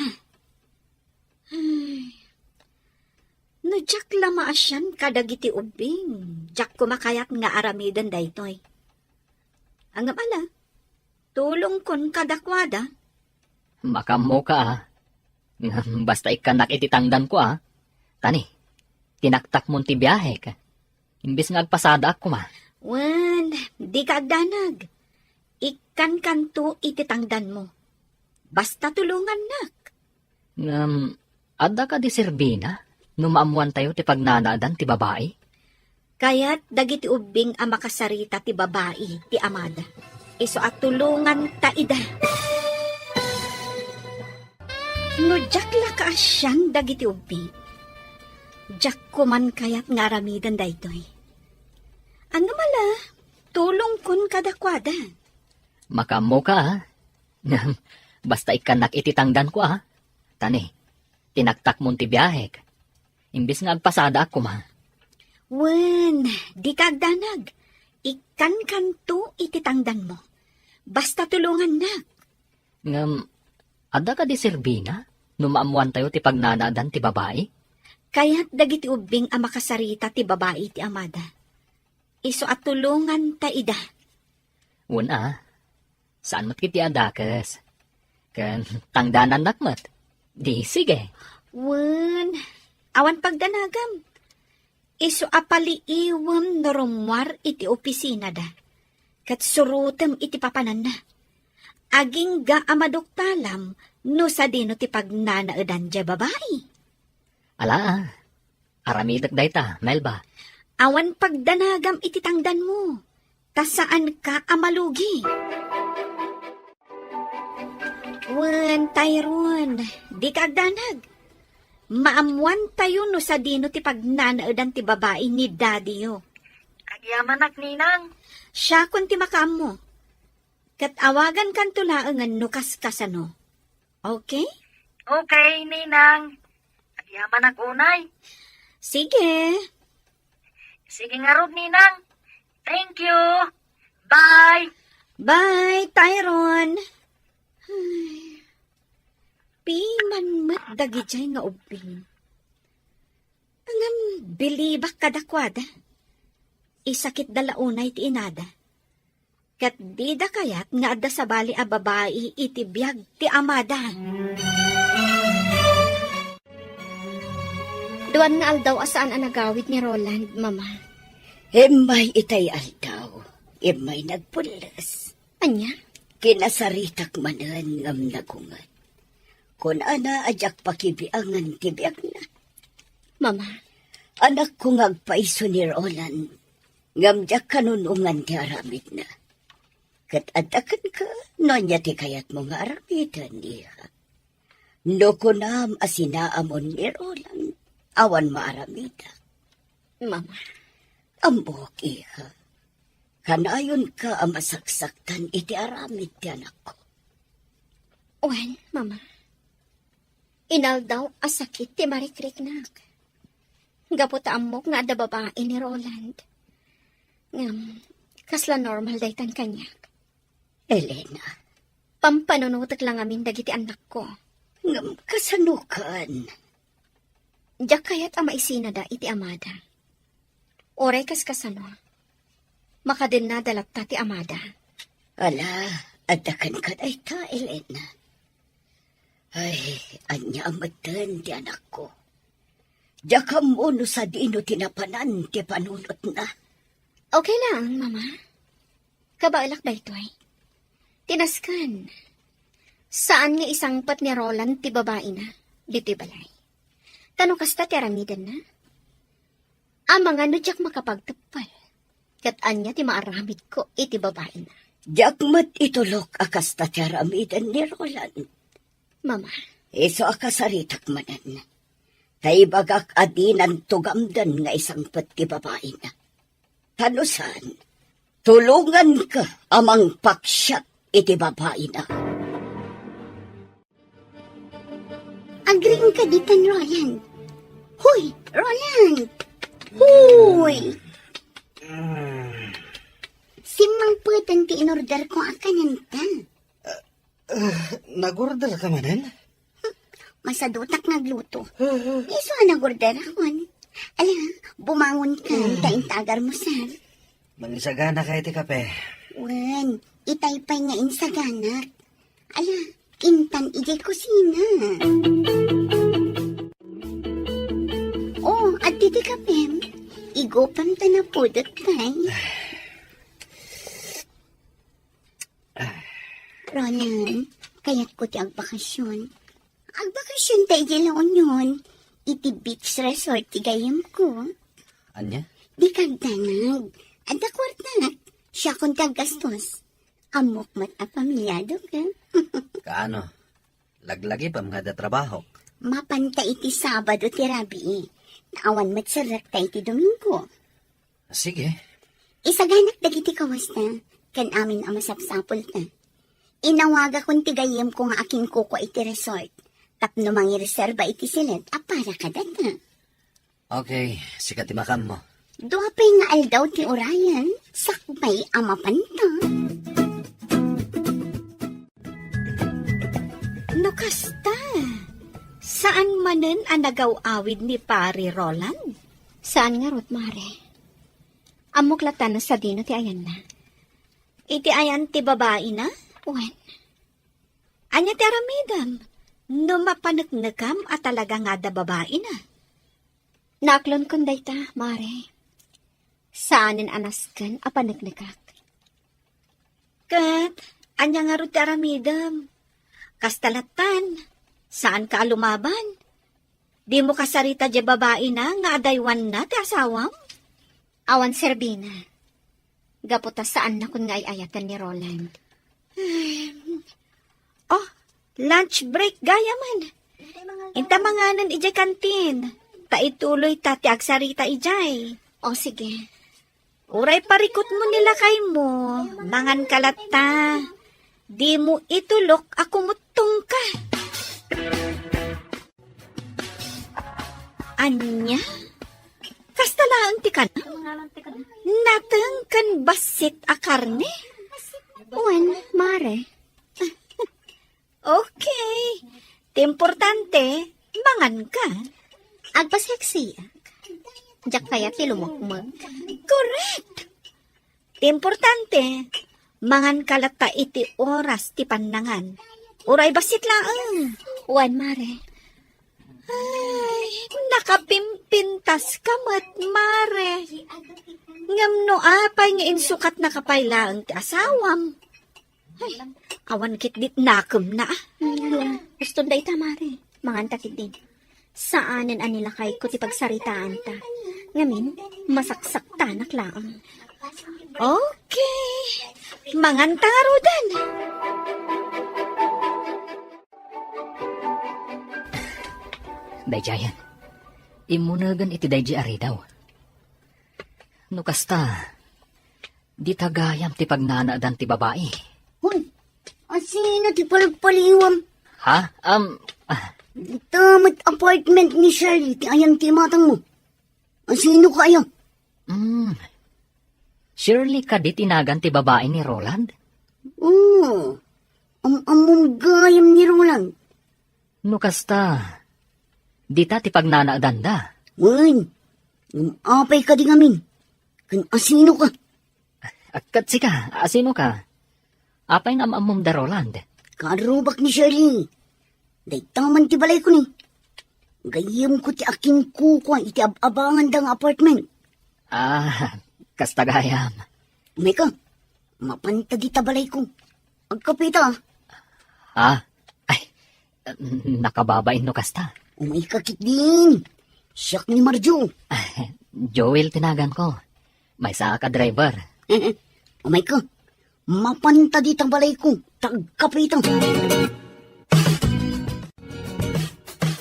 Ay, no jak lama asyan kadagiti ubing. Jak kumakayat nga aramidan daytoy. Ang amala, tulong kon kadakwada. Makamo ka Basta ikanak ititangdan ko Tani, tinaktak mo ti biyahe ka. Imbis nga agpasada ako Wan, di ka agdanag. Ikan kanto ititangdan mo. Basta tulungan nak. Adda ka di Serbina? Numaamuan tayo ti pagnanadan ti babae? Kaya't dagiti ubing ang makasarita ti babae, ti amada. Iso at tulungan ta ida. No jak la ka asyang dagiti ubing. Jak kuman kayat ngaramidan daytoy. Ano mala, tulong kun kadakwada. Makamo ka Basta ikanak ititangdan ko Tani, tinaktak mo ti biyahe ka. Imbis nga agpasada ako Wen, di ka agdanag. Ikan kanto ititangdan mo. Basta tulungan na. Adda ka di Serbina? Numaamuan tayo ti pagnanadan ti babae? Kaya't dagiti ubing ang makasarita ti babae ti amada. Iso at tulungan ta ida. Una, saan mo't kiti adakas? Kan tangdanan nakmat. Di sige. Wen, awan pagdanagam. Iso apaliiwam na rumwar iti opisina da. Kat surutem iti papanan na. Aging ga amadoktalam no sa dino ti pagnanaadan dya babae. Ala, aramidak dayta, Melba. Awan pagdanagam iti tangdan mo. Ta saan ka amalugi? Wen, Tyrone, di ka agdanag. Maamuan tayo no sa dino ti pagnanaadan ti babae ni daddy yo. Agyamanak, ninang. Siya kun ti makaam mo. Kat awagan kan tulaangan no kaskasano. Okay? Okay, ninang. Agyamanak unay. Sige. Sige nga rod, ninang. Thank you. Bye. Bye, Tyrone. Piman mat dagijay nga ubing. Angam bilibak kadakwada. Isakit dalaunay ti inada. Kat di da kayat nga adda sa bali a babae iti biyag ti amada. Duan nga aldaw asaan ang nagawid ni Roland, mama. May itay aldaw. May nagpulas. Anya? Kinasaritak manan ngam nagungat. Kun ana ajak pakibiangan tibiyag na. Mama, Anak ko ngagpaiso ni Roland. Ngam jak kanunungan ti aramid na. Kat adakan ka, no niya ti kayat mo nga aramidan niya. No kunam asinaamon ni Roland, awan maaramida. mama. Ambok iha. Kanayon ka ang masaksaktan iti aramid ti anak ko. Wen, mama. Inaldaw asakit ti marikrik nak. Gaputa amok nga ada babae ni Roland. Ngam, kasla normal daytan kanya. Elena, Pampanunutak lang amin dagiti anak ko. ngam kasanukan. Diyak kayat ama isinada iti amada. Oray kas kasano. Makadin na dalata ti amada. Ala, adakan ka day ta, Elena. Ay, anya amatan ti anak ko. Diya mo no sa dino tinapanan ti panunot na. Okay lang, mama. Kabaalak da ito ay. Tinaskan. Saan nga isang pat ni Roland ti babae na? Dito'y balay. Tanong kasta ti aramidan na? Ang mga nudyak makapagtapal. Kat anya ti maaramid ko iti babae na. Diakmat itulok akas tatyaramidan ni Roland. Mama, Iso akasaritak manan. Kay bagak adinan tugamdan nga isang pati babae na. Tanusan, tulungan ka amang paksyak iti babae na. agring ka ditan, Roland. Huy, Roland! Huy! Simang putan ti inorder ko akananta. Nag-order ka manan? Masadutak nagluto. Iso nagorder akon. Ala, bumangon ka, taintagar mo, sir. Mangisagana ka iti kape. Wan, itaypay nga insaganak. Ala, intan ijay kusina. Oh, at titi kapem. Igopam ta na pudot kay. Ronan, kaya't ko ti agbakasyon. Agbakasyon tayo dilaon yun. Iti beach resort ti gayam ko. Anya? Di kagdanag. At akwartak. Siya kong tagastos. Amok mat a pamilyado ka. Kaano? Laglagi pa mga da trabaho. Mapanta iti Sabado ti Rabi. Naawan mat sarak tayo ti Domingo. Sige. Isaganak dagiti kawas na. Kan amin ang masapsapol ta. Inawaga kong tigayam ko nga aking kuko iti resort. Tapno mangi reserba iti silid. Para ka data. Okay, sikat imakam mo. Duwapay nga aldaw ti Orion. Sakbay ang mapanta. No kasta. Saan manen ang nagaw-awid ni Pari Roland? Saan nga rot, Mare? Amuklatan na sa dino ti ayan na. Iti ayan ti babae na? Wan. Anya ti aramidam. No mapanagnagam at talaga nga da babae na. Naklon kun dayta, Mare. Saanin anaskan a panagnagak? Kat, anya nga rot ti aramidam. Kastalatan, saan ka lumaban? Di mo kasarita di babae na nga adaywan na ti asawam? Awan Serbina. Gaputa saan na kun nga ayatan ni Roland. Oh, lunch break gaya man. Inta manganan ijay kantin. Ta ituloy ta ti agsarita ijay. O sige. Uray parikot mo nila kay mo. Mangan kalata. Di mo itulok ako mutong ka. Anya? Kastalaan ti ka na? Natang kan basit a karne? Wan, Mare. Okay. Importante, mangan ka. Agpa-sexy. Diyak kaya ti lumukmag. Correct. Importante, mangan kalata iti oras ti pandangan. Uray basit laang. Wan, Mare. Ay, nakapimpintas kamat, Mare. Ngam no apay nga insukat na kapaylaang ti asawam. Ay, awan kitdit nakem na. Gusto day ta, Mare. Mangantakit din. Saanin anila kay ko ti pagsaritaan ta. Ngamin, masaksak tanak laang. Okay. Mangantarudan. Dayjayan, imunagan iti dayji ari daw. No kasta, di tagayam ti pagnanadan ti babae. Hoy, asino ti palagpaliwam? Ha? Dito mat apartment ni Shirley, ti ayang ti matang mo. Sino kayo? Surely ka di tinagan ti babae ni Roland? Oo. Amon gayam ni Roland. No kasta, di ta ti pagnanaadanda. Wen, apay ka di ngamin. Kan asino ka? At sika, asino ka? Apay nga maamom da Roland? Karubak ni Shirley. Day taman ti balay ko ni. Gayam ko ti akin kukwa iti abangan dang apartment. Kasta gayam. May ka, mapanta di tabalay ko. Agkapita. Ay, nakababain no kasta. Umay kakit din. Siyak ni Marjo. Joel tinagan ko. May sa ka driver. Umay ka, mapanta di tabalay ko. Tagkapita.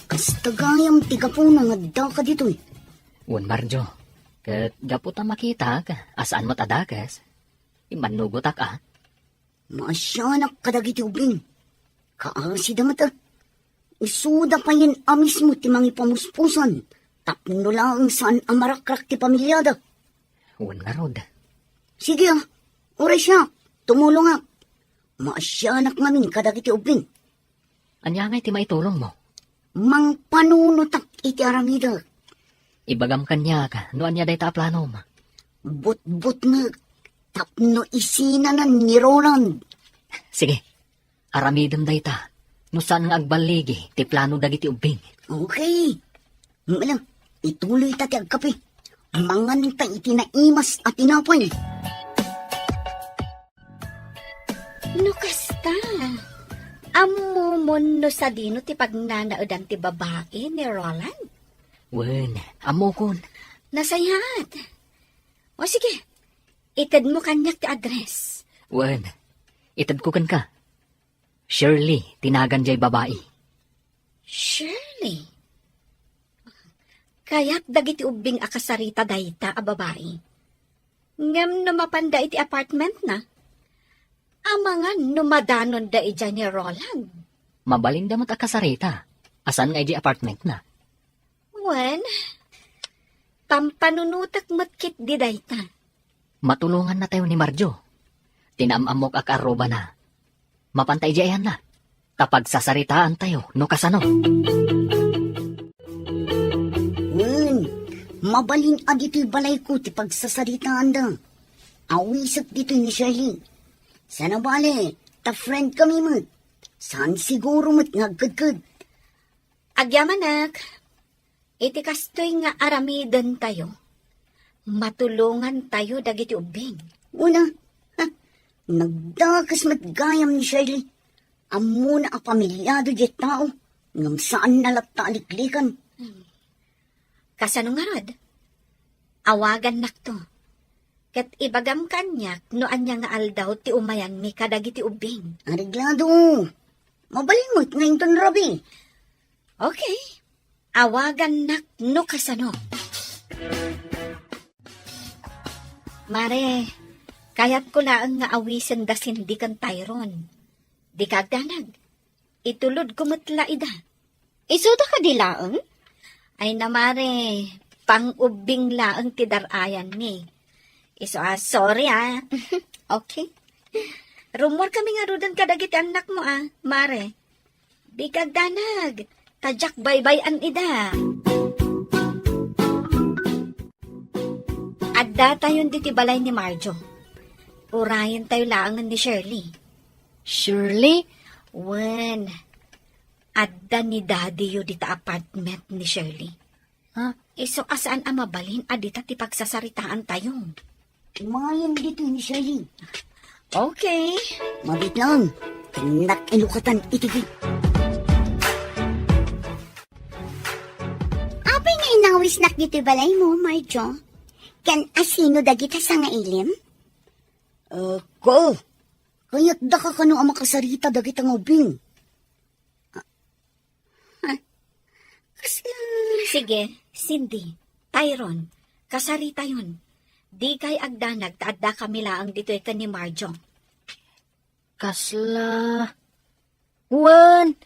Kastagayam tiga po nang adda ka dito eh. Un Marjo, kat gaputa makita ka, asaan mo tadagas? Imanugot ka. Masyanak kadagiti ubing. Kaasi damata. Isuda pa yan amis mo ti mangi pamuspusan. Tapno lang saan amarakrak ti pamilyada. Un nga rod. Sige oras siya. Tumulong nga. Masyanak ngamin kadagiti ubing. Anya ngay ti maitulong mo? Mang panunutak iti aramida. Ibagam kanya ka, no anya day ta planom. But nga. Tapno isinanan ni Roland. Sige, aramidem day ta. No saan nga agbaligi, ti plano dagiti ubing. Okay. Malang, ituloy tati agkape. Mangan ta itinaimas at tinapay. No kasta. Amumon no sa dino ti pagnanaodan ti babae ni Roland. Wen, amo kon. Nasayat. O sige, itad mo kanyak ti address. Wen, itad ko kan ka. Shirley, tinagan jay babae. Shirley. Kaya't dagiti ubing akasarita dayta a babae. Ngam no mapanda iti apartment na. Amangan no madanon da ija ni Roland. Mabalin damot akasarita. Asan nga di apartment na? Wen, pampanunutak matkit di dayta. Matulungan na tayo ni Marjo. Tinamamok akaroba na. Mapantay di ayan na. Kapag sasaritaan tayo, no kasano. Mabalin dito'y balay ko ti pagsasaritaan da. Awisap dito'y ni Shirley. Sana bale, ta friend kami mo. Saan siguro mo't ngagkagkag. Agyamanak, iti kastoy nga aramidan tayo. Matulungan tayo dagiti ubing. Una, nagdakas matgayam ni Shirley. Amo na a pamilyado di tao. Ngam saan nalapta aliklikan. Kasano nga rod? Awagan nakto. Ket ibagam kanyak no anya nga aldaw ti umayan mi kadagiti ubing. Ariglado. Mabalimot ngayon ton Rabi. Okay. Awagan nak no kasano. Mare, kayat ko laang nga awisen da sindikan Tyron. Di kagdanag. Itulod kumatla ida. Isuda ka di laang? Ay namare, pang-ubing laang ti darayan mi. Sorry Okay. Rumor kami nga rudan kadagiti anak mo mare. Di kagdanag. Tadyak baybayan ida. Adda tayon diti balay ni Marjo. Urayan tayo laangan ni Shirley. Shirley? Wen, adda ni Daddy yu dita apartment ni Shirley. Iso asaan ang mabalin adita ti pagsasaritaan tayo. Umayam dito ni Shirley. Okay. Mabit lang. Kanak ilukatan itigit. Apay nga inawisnak dito balay mo, Marjo? Kan asino dagita sa nga ilim? Ko. Kaya't da ka kano ang makasarita dagit ang ubing. Sige, Cindy, Tyron, kasarita yun. Di kay agdanag taadda kami laang dito ka ni Marjo. Kasla. Wan,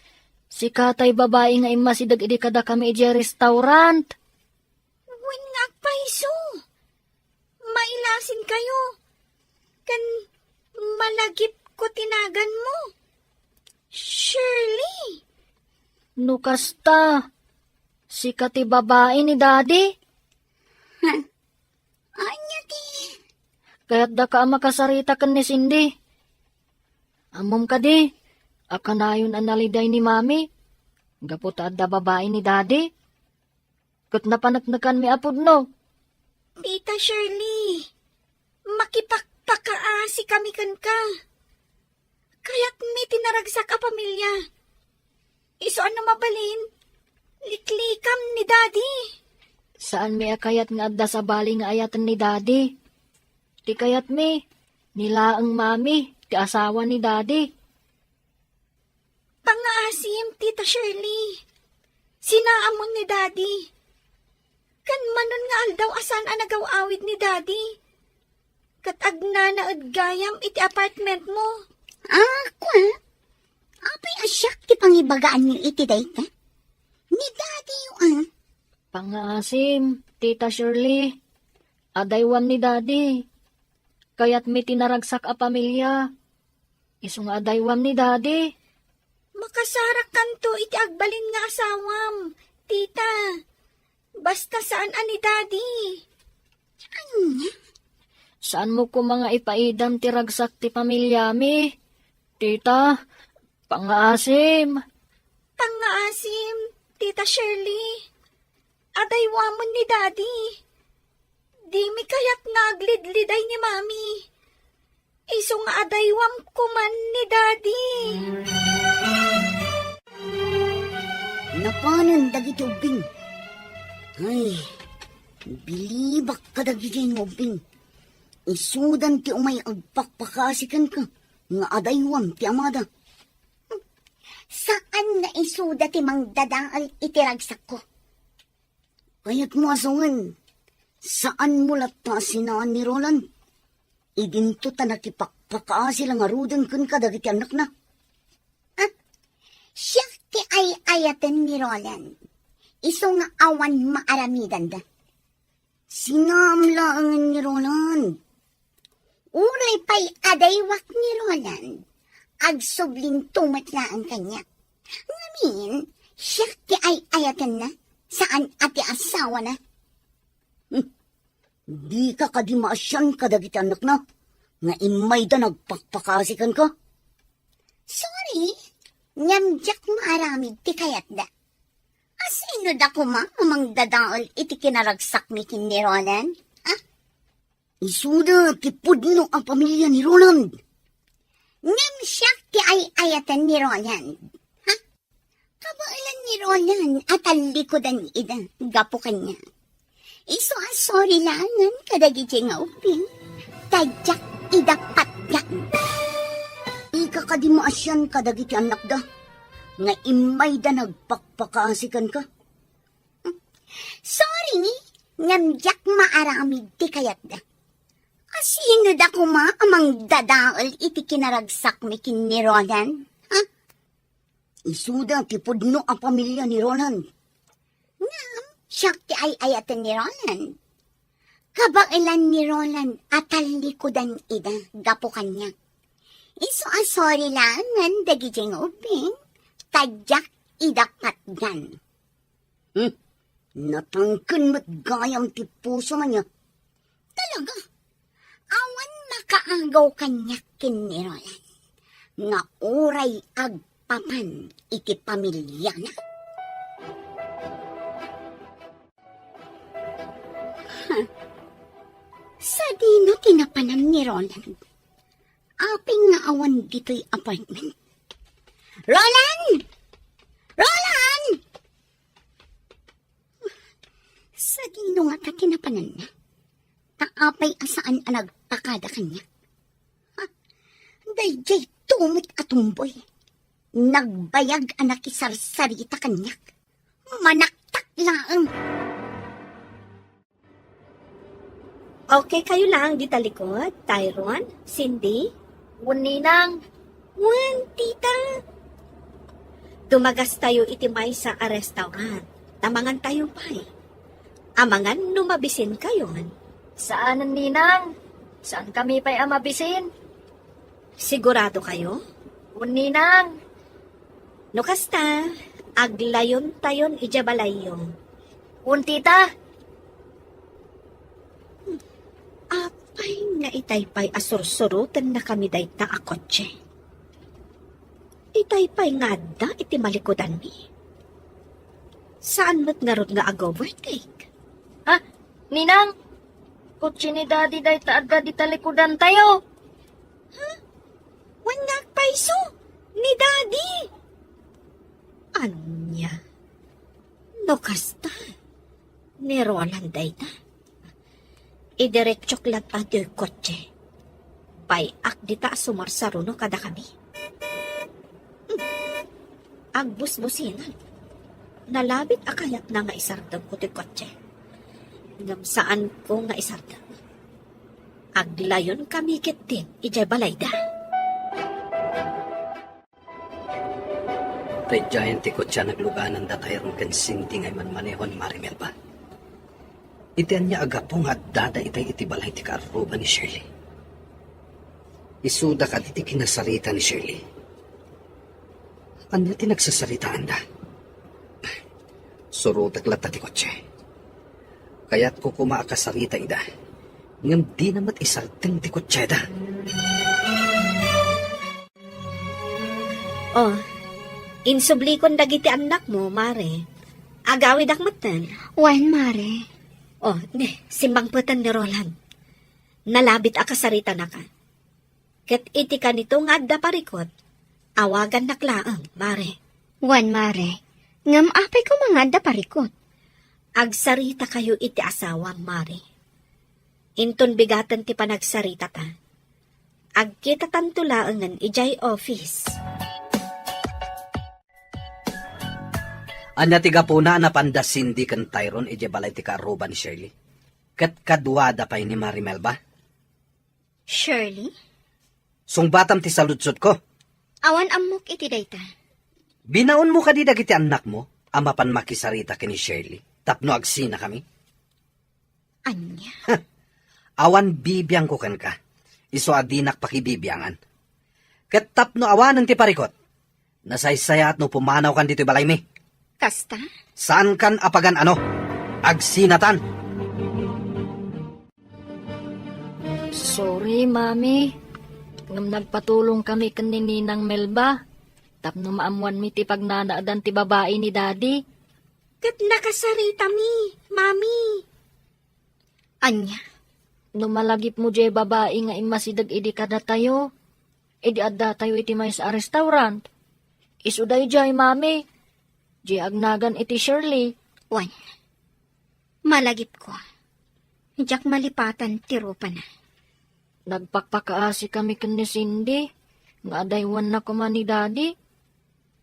si katay babae nga imasidag idi kada kami iti restaurant. Wen nga agpay Iso, mailasin kayo. Kan malagip ko tinagan mo. Shirley, Nukasta, si kati babae ni daddy. Anya ti. Kaya't da ka makasarita kan ni Cindy. Amom ka di, akanayon analiday ni mami. Gapot da babae ni daddy. Kat napanaknakan mi apod no. Tita Shirley, makipagpakaasi kami kan ka. Kaya't may tinaragsak a pamilya. Iso ano mabalin? Liklikam ni Daddy. Saan mi akayat nga adda sa bali nga ayatan ni daddy? Ti kayat mi, nila ang mami, ti asawa ni daddy. Pangaasim, Tita Shirley. Sinaamon ni Daddy. Kan manon nga aldaw asan ang nagaw-awid ni Daddy. Katagna na gayam iti apartment mo. Kwa? Apay asyak ti pangibagaan niyo iti day ka? Ni daddy yung Pangaasim, Tita Shirley, adaywam ni daddy. Kaya't mi tinaragsak a pamilya. Iso nga adaywam ni daddy. Makasarak kanto iti agbalin nga asawam, Tita. Basta saan ani Daddy. Saan mo ko mga ipaidam ti ragsak ti pamilya mi? Tita, pangaasim. Pangaasim, Tita Shirley. Adaywamon ni Daddy. Di mi kayat nga aglidliday ni Mami. Iso nga adaywam kuman ni Daddy. Napanan dagiti ubing. Ay, bilibak ka dagiti ubing. Isudan ti umay agpakpakasikan ka. Nga adaywam ti amada. Saan na isuda ti mangdadaal itiragsak ko? Kaya't mo asungan. Saan mo lata sinaan ni Roland? Idinto ta nakipakpakaasi lang arudan kun ka dagiti anak na. Siya ti ay ayatan ni Roland. Iso nga awan maaramidan da. Sinamlaangan ni Roland. Uray pa'y adaywak ni Roland. Agsubling tumatlaan kanya. Ngamin, siya ti ay ayatan na. Saan ati asawa na? Di ka kadimaasyan ka dagiti anak na. Nga imay da nagpakpakasikan ka. Sorry, nyamjak maaramid ti kayat da. Asino da ko ma amang dadaol iti kinaragsak mi kin ni Roland? Isuda ti pudno ang pamilya ni Roland. Ngam siya ti ay ayatan ni Roland. Kabailan ni Roland at alikodan ida, gapo kanya. Iso sorry langan kadagi nga uping. Tadyak idapat yan. Ika ka di maasyan ka dagiti anak da. Nga imay da nagpakpakaasikan ka. Sorry, nyamjak maaramid ti kayat da. Asino da ko ma amang dadaol iti kinaragsak mi kin ni Roland? Isuda ti pudno ang pamilya ni Roland. Ngam, siya ti ay ayatan ni Roland. Kabailan ni Roland at alikodan ida, gapo kanya. Iso sorry langan dagi jeng uping, tadyak idapat yan. Natangkan mo't gayam ti puso man niya. Talaga, awan makaagaw kanya kin ni Roland. Nga oray agpapan iti pamilya na. Sa dino tinapanan ni Roland. Aping nga awan dito'y apartment. Roland! Roland! Sa dino nga ta tinapanan na. Taapay asaan ang nagpakada kanya. Dayjay tumit atumboy. Nagbayag ang nakisarsarita kanya. Manaktak lang. Okay kayo lang di talikod, Tyron, Cindy. Wuninang, Wan, Tita. Tumagas tayo itimay sa restaurant. Tamangan tayo pa'y. Amangan numabisin kayo. Saan, Ninang? Saan kami pa'y amabisin? Sigurado kayo? Ninang, No kasta, aglayon tayon ijabalayo. tita. Apay nga itaypay asursurutan na kami dayta a kotse. Itaypay nga da iti malikodan mi. Saan mo't nga ngaag-overtake? Ninang, kutsi ni Daddy day taadda di talikudan tayo. Wanak paiso ni Daddy. Anya? No kasta. Ni Roland dayta. Idiretsok lat adoy kotse. Payak dita sumarsaruno kada kami. Agbusbusinan. Nalabit akayat na nga isardang ko ti kotse. Ngam saan ko nga isardang. Aglayon kami kitin ijay balayda. Tay giant ko siya nagluganan datayron kan sinti ngay manmanehon ni Marimel ba? Itian niya agapong at dada itay itibalay ti karuba ni Shirley. Isuda ka iti kinasarita ni Shirley. Anya ti nagsasaritaan da? Surutak lata ti kotse. Kaya't ko kumaakasarita ida. Ngam di namat isarting ti kotse da. Oh, insublikon dagiti anak mo, Mare. Agawid akmatan. Wan, Mare. Oh, simbang putan ni Roland. Nalabit akasarita na ka. Ket iti ka nito nga adda parikot. Awagan naklaang, Mare. Wan, Mare. Ngam apay ko mga da parikot. Agsarita kayo iti asawa, Mare. Inton bigatan ti panagsarita ta. Agkita tantulaangan ijay office. Anya tiga po na napandas sindi kan Tyron ije balay ti karuba ni Shirley. Kat kadwada pa ni Marimel ba? Shirley? Sungbatam ti saludsod ko. Awan amok iti dayta. Binaon mo ka di dagiti anak mo, amapan makisarita kini Shirley. Tapno agsina kami. Anya? Awan bibiyang ko kan ka. Iso adinak pakibibiyangan. Kat tapno awanan ti parikot. Nasaysaya at no pumanaw kan dito balay mi. Kasta? Saan kan apagan ano? Agsinatan. Sorry, Mami. Ngam nagpatulong kami kan ni Ninang Melba. Tapno maamuan mi ti pagnanaadan ti babae ni Daddy. Kat nakasarita mi, Mami. Anya? No malagip mo jay babae nga imasidag idi kada tayo. Idi adda tayo iti may sa restaurant. Isuday jay, Mami. Di agnagan iti Shirley. Wan. Malagip ko. Diyak malipatan tiro pa na. Nagpakpakaasi kami kan ni Cindy. Nga adaywan na ko man ni Daddy.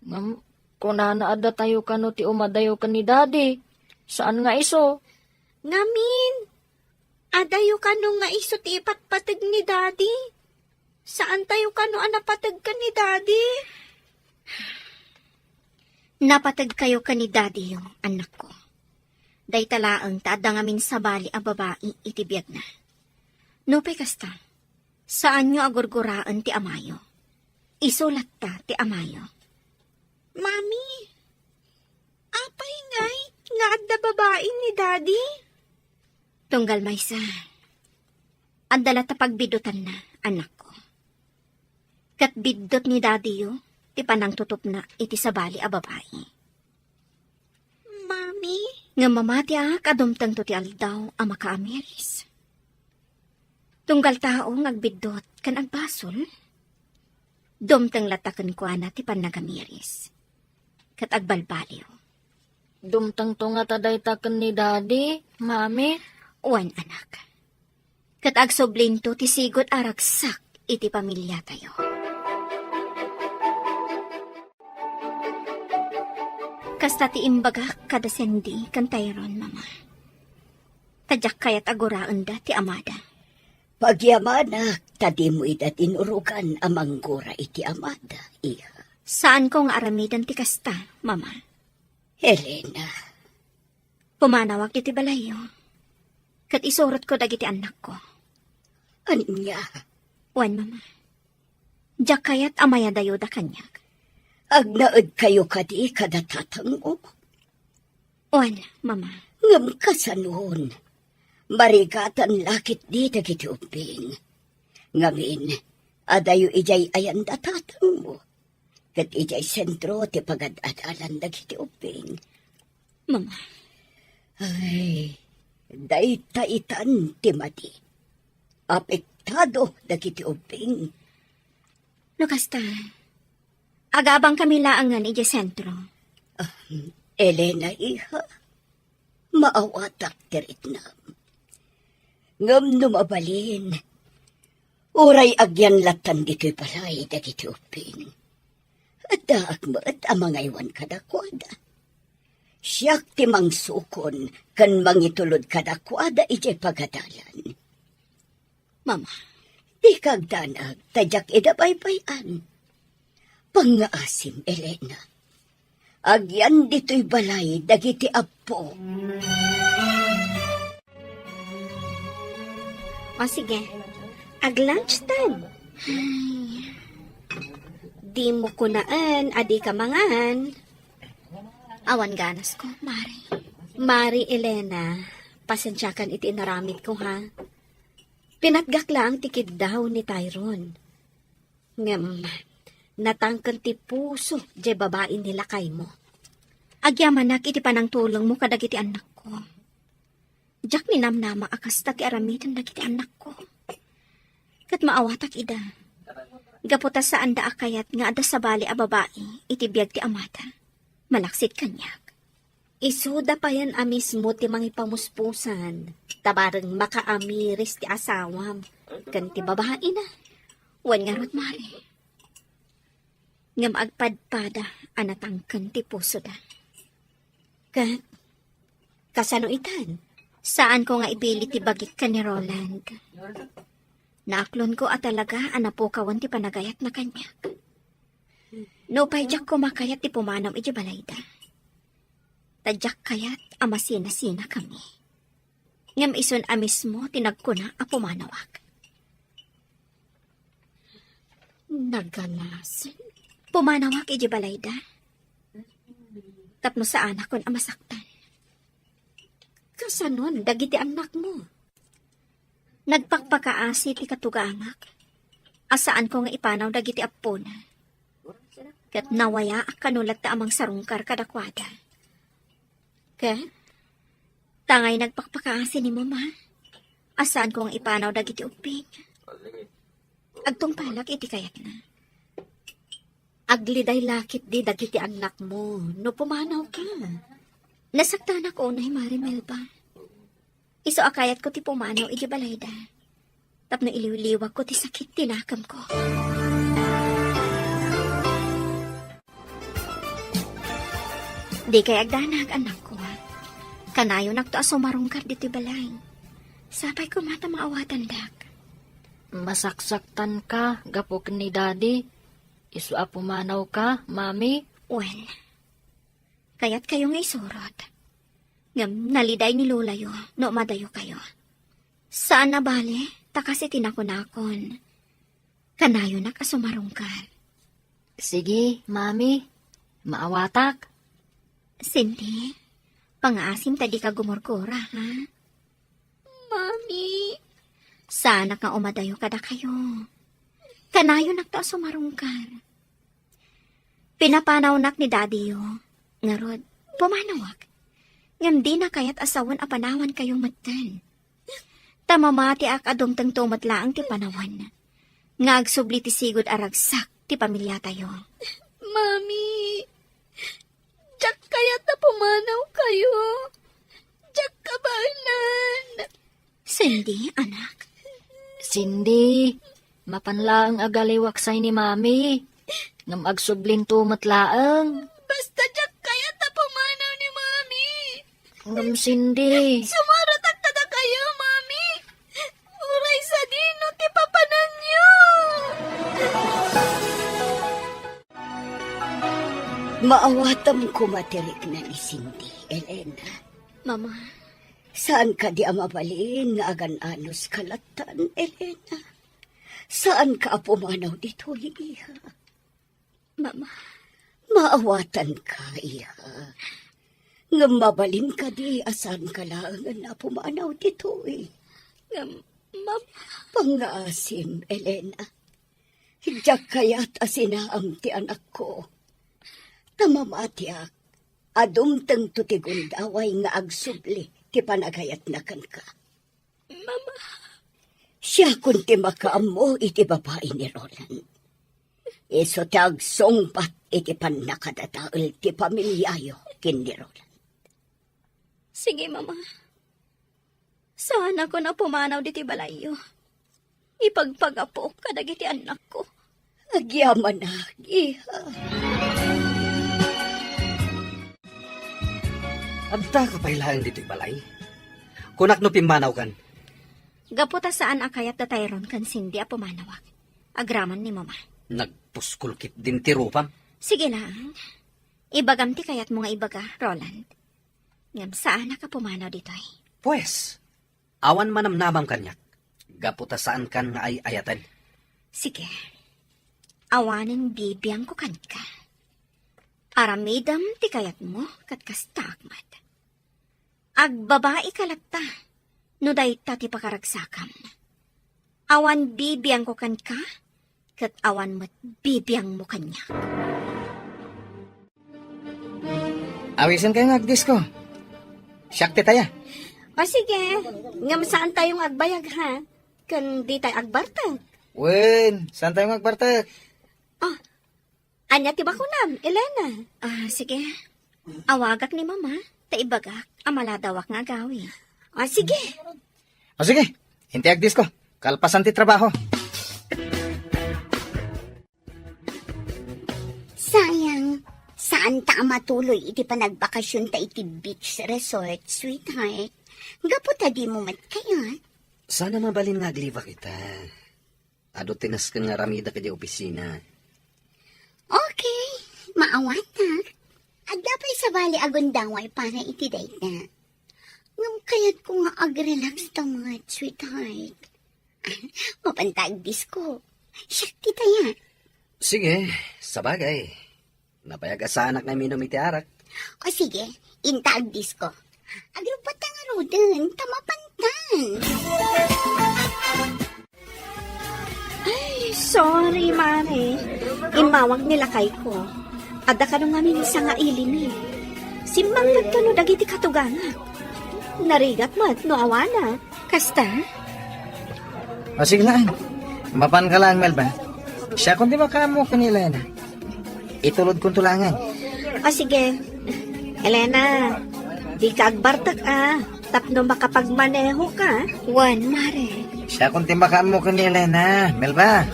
Ngam, kunana adda tayo kano ti umadayo kan ni Daddy. Saan nga iso? Ngamin. Adayo ka nung nga iso ti ipatpatag ni Daddy. Saan tayo ka nung anapatag ka ni Daddy? Napatag kayo ka ni Daddy yung anak ko. Day talaang taada ngamin sa bali a babae itibiyag na. Nupay kasta, saan nyo agurguraan ti amayo? Isulat ta ti amayo. Mami, apay ngay, nga adda babae ni Daddy? Tunggal maysa, andala ta pagbidutan na, anak ko. Kat bidot ni Daddy yo, ti panang tutup na iti sa bali a babae. Mami, Nga mamati kadumtang to ti aldaw a makaamiris. Tunggal tao ngagbidot kan agbasol. Dumtang latakan ko na ti panagamiris. Kat agbalbaliw. Dumtang to nga taday taken ni Daddy, Mami. Wan anak. Kat agsoblin to ti sigot aragsak iti pamilya tayo. Kasta ti imbaga kada sendi kan Tyron, mama. Tadyak kayat aguraan da ti amada. Pagyamanak, tadi mo ida tinurugan amang gura iti amada, iha. Saan ko nga aramidan ti kasta, mama? Helena, Pumanawag iti balayo. Kat isurot ko dagiti anak ko. Anya, Wan, mama. Diyak kayat amaya dayo da kanyak. agnaad kayo kadi kadatatang mo. Wan, mama. Ngam kasanon. Marigatan lakit di dagiti uping. Ngamin, adayo ijay ayan datatang mo. Kat ijay sentro ti pagad-adalan dagiti uping. Mama. Ay, daytaitan ti mati. Apektado dagiti uping. No kasta. Agabang kami laangan iti sentro. Elena, iha. Maawatak tirit na. Ngam numabalin. Uray agyan latan dito'y balay dagiti uping. At daak mo at amangaywan kadakwada. Siyak ti mangsukon kan mangitulod kadakwada iti pagadalan. Mama. Di kagdanag tadyak idabaybayan. Pangaasim, Elena. Agyan dito'y balay dagiti apo. O sige. Ag-lunch time. Ay. Di mo kunaan, adi ka mangan. Awan ganas ko, Mari. Mari, Elena, pasensyakan iti inaramid ko, ha? Pinatgak lang tikid daw ni Tyrone. Ngam, natangkan ti puso, di babae nila kay mo. Agyamanak iti panang tulong mo kadagiti anak ko. Diyak ni namnama akas ti aramitan dagiti anak ko. Kat maawatak ida. Gaputas sa anda akayat nga ada sa bali a babae, iti biyag ti amata. Malaksit kanyak. Isuda pa yan amismo ti mangipamuspusan. Tabarang makaamiris ti asawam. Kan ti babae na. Wan nga rot, Mari. Ngam agpadpada anatangkan ti puso da. Kat, kasano itan? Saan ko nga ibili ti bagik ka ni Roland? Naaklon ko at talaga anapukawan ti panagayat na kanyak. No payjak ko makayat ti pumanam iti balayda. Tadyak kayat amasina-sina kami. Ngam ison amis mo tinagkuna a pumanawag. Naganasin. Pumanawag iti balayda. Tapno sa anak kon amasaktan. Kasanon, dagiti anak mo. Nagpakpakaasi ti katugangak. Asaan ko nga ipanaw dagiti apo na. Kat nawaya kanulat ta amang sarungkar kadakwada. Kat, tangay nagpakpakaasi ni mama. Asaan ko nga ipanaw dagiti uping. Agtong palak iti kayat na. Agliday lakit di dagiti anak mo. No pumanaw ka. Nasaktan ako na Mari Melba. Iso akayat ko ti pumanaw iti balayda. Tapno iliwliwag ko ti sakit tinakam ko. Di kay agdanag anak ko. Kanayo nakto asumarungkar diti balay. Sapay ko mata maawatan dak. Masaksaktan ka, gapok ni daddy. Isu a pumanaw ka, mami. Well, kaya't kayong isurot. Ngam, naliday ni Lulayo, no madayo kayo. Saan na bale, takasi tinakunakon. Kanayo nakasumarungkar. Sige, mami. Maawatak. Cindy, pangaasim tadi ka gumurkura, ha? Mami, sana ka umadayo kada kayo. Kanayo nakta sumarungkar. Pinapanaw ni daddy yo. Ngarod, pumanawag. Ngam di na kayat asawan a panawan kayong matan. Tamamati ak adumtang tumatlaang ti panawan. Ngagsubli ti sigod aragsak ti pamilya tayo. Mami, jak kayat na pumanaw kayo. Jak kabalan. Cindy, anak. Cindy, mapanlaang agaliwaksay ni mami. Ngam agsublin tumatlaang. Basta jak kayat na pumanaw ni Mami. Ngam Cindy. Sumaratak tada kayo, Mami. Uray sa dino ti papanan niyo. Maawatam ko matirik na ni Cindy, Elena. Mama, Saan ka di amabalin nga agan-anos kalatan, Elena? Saan ka pumanaw dito, iha? Mama, Maawatan ka, iha. Nga mabalin ka di asan ka lang na pumanaw dito, Mama, Pangaasim, Elena. Hidyak kaya't asinaam ti anak ko. Tamamatiak, adumteng tutigun daway nga agsubli ti panagayat na kan ka. Mama, Siya kun ti makaam mo iti babae ni Roland. Iso tag songpat iti panakadataol ti pamilyayo kin ni Roland. sige mama. Saan ako na pumanaw diti balayo? Ipagpagapo kadagiti anak ko. Agyaman na, iha. Adda ka pailaang dito'y balay. Kunak no pimanaw kan. Gaputa saan akayat da tayron kan sindi a pumanawak. Agraman ni mama. Nagpuskulkit din ti rupam. Sige lang. Ibagam ti kayat mo nga ibaga, Roland. Ngam saan ka pumanaw ditoy? Pues, awan manamnamam kanyak. Gaputa saan kan nga ay ayatan. Sige. Awanin bibiyang ko kan ka. Aramidam ti kayat mo kat kastakmat. Agbabae kalata, no dayta ti pakaragsakam. Awan bibiyang ko kan ka, kat awan mat bibiyang mo kanya. Awisan kayo nga agdisco. Syakti taya. O sige, ngam saan tayong agbayag ha? Kan di tayo agbartag. Wen, saan tayo magpartak? Anya ti bakunam, Elena. Sige. Awagak ni mama, taibagak, amaladawak nga gawi. Sige. O sige, hinti agdisco. Kalpasan ti trabaho. Sayang, saan ta matuloy iti panagbakasyon ta iti beach resort, sweetheart? Gapo ta di mo mat kayo. Sana mabalin nga agliva kita. Ado tinas ka nga ramida ka di opisina. Okay, maawatak. Agdapay sa bali agundaway para iti date na. Ngam kayat ko nga agrelax ta mga sweetheart. Mapantag disco. Syakti taya. Sige, sabagay. Napayag sa anak na minom iti arak. O sige, intag disco. Agrupat ta nga roden, tamapantan. Sorry, Mare. Imawag nila kay ko. Ada ka nung amin sa nga ilin eh. Simbang ka no dagiti katuganga. Narigat mo at no awana. Kasta? O sige na. Mapan ka lang, Melba. Siya kung di ba ka mo kanila na. Itulod kong tulangan. O sige. Elena, di ka agbartak Tapno makapagmaneho ka. Wan, Mare. Siya kung di ba ka mo kanila na, Melba.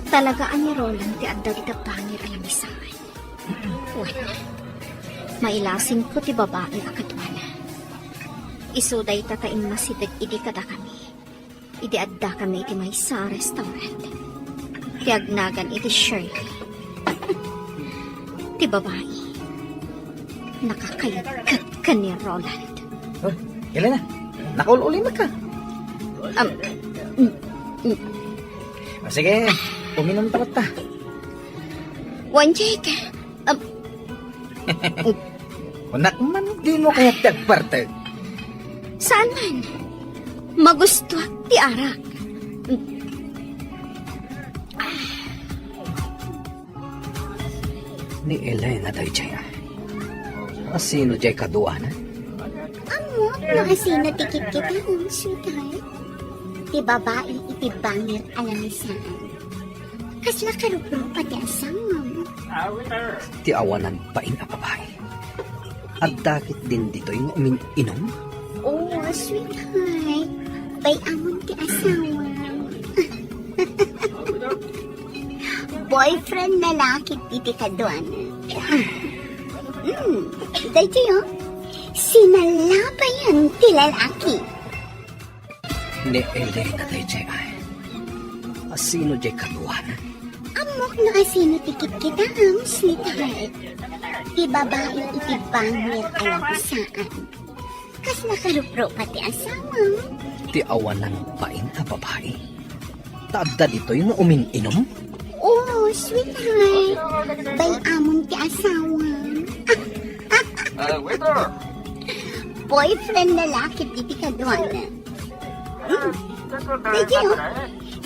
Talagaan ni Roland ti adda ti pangir alamisahan. Wala. Mailasin ko ti babae akatwana. Isuday tatain masidag idi kada kami. Idi adda kami iti may sa restaurant. Ti agnagan iti Shirley. Ti babae. Nakakayagat ka ni Roland. Oh, Elena, nakaululi ka. O sige, uminom takot ta. One Jake. Unak man, di mo kaya tagpartag. Saan man? Magusto ti arak. Ni Elena tayo dyan. Sino dyan kaduanan? Amo, nakasino tikit kita ng sweetheart. Ti babae iti bangir alamisan. Kasla karupro pati asangam. Ti awanan pa ina babae. At dakit din dito yung inom? Oh, sweetheart. Bay amon ti asawa. Boyfriend na lakit iti kaduan. Dahil yun, sinalabayan ti lalaki. Ni Elena tayo dyan. Sino dyan kaduanan? Amok na kasino tikit kita ang sweetheart. Ti Ti babae iti bangir alam saan. Kas nakarupro pati asawa. Ti awanan pain a babae. Taadda dito'y no umin-inom? Oh, sweetheart. Bay amon ti asawa. Boyfriend lalaki ti kadwana. Medyo,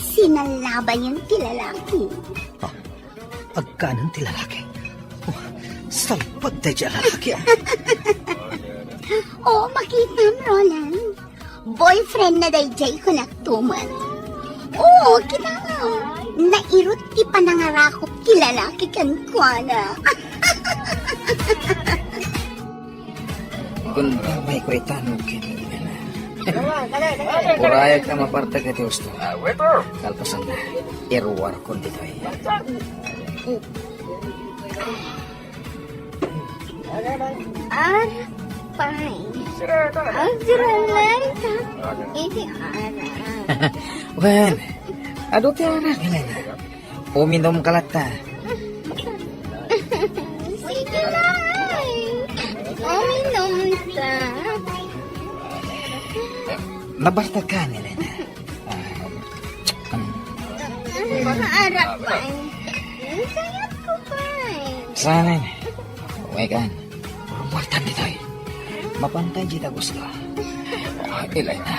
sinalaban yung ti lalaki. Agkanan ti lalaki. Oh, salpag tayo ti lalaki. Oh, makita mo, Roland. Boyfriend na dayjay ko naktuman. Oo, kita nga. Nairot ti panangarakot ti lalaki kan kuana. Kung may ko itanong kini na. Purayag ka maparta ka ti gusto. Kalpasan na. Iruwar ko dito ay. Arapay. Agralan ka. Iti ara. Well, ado ti anak Elena. Uminom kalata. Sige na. Uminom ta. Nabarta ka ni Elena. Arapay. Sayap ko pa. Sana na. Uwe kan. Rumortan dito ay. Mapantay dito gusto. Elena.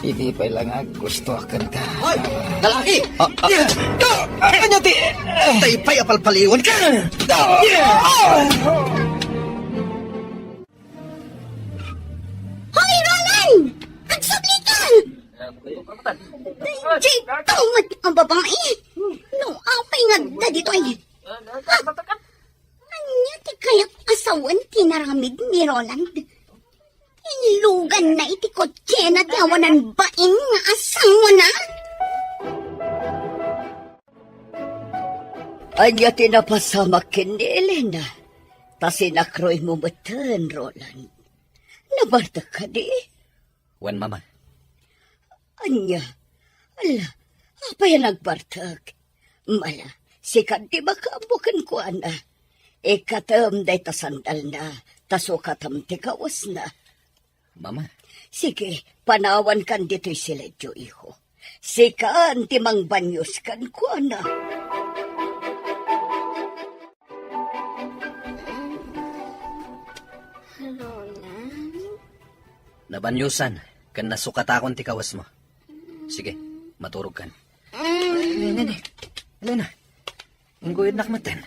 Hindi pa lang gusto akan ka. Hoy! Lalaki! Ano ti? Tay pa'y apalpaliwan ka! Hoy, Roland! Nagsabli ka! Jay, tawmat ang babae. No, apay nga da dito ay. Anya ti kaya't asawan tinaramid ni Roland. Ilugan na iti kotse na tiawanan bain nga asawa na. Anya tinapasamak kin ni Elena. Ta sinakroy mo matan, Roland. Nabarta ka di? Wan mama. Anya, ala, apa yan nagbartag? Mala, sikat di ba kaabukan ko, ana? Ikatam day ta sandal na, taso katam ti kawas na. Mama. Sige, panawan kan dito'y sila, Jo, iho. Sikaan ti mang banyos kan ko, ana. Roland? Nabanyusan. Kan nasukatakon ti kawas mo. Sige, maturog kan. Elena. Elena. Inggoy nakmatan.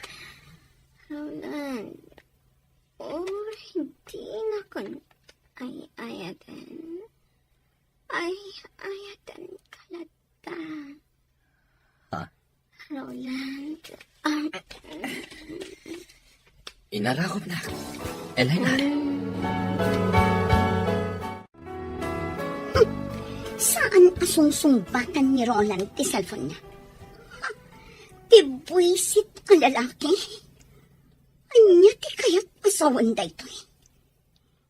Roland. Oh, hindi na kon. Ay, ayatan kalata. Ha? Roland. Inarakot na. Elena. Saan asungsungbatan ni Roland ti cellphone niya? Ha? Ti buwisit ang lalaki? Anya ti kaya't asawan da ito eh.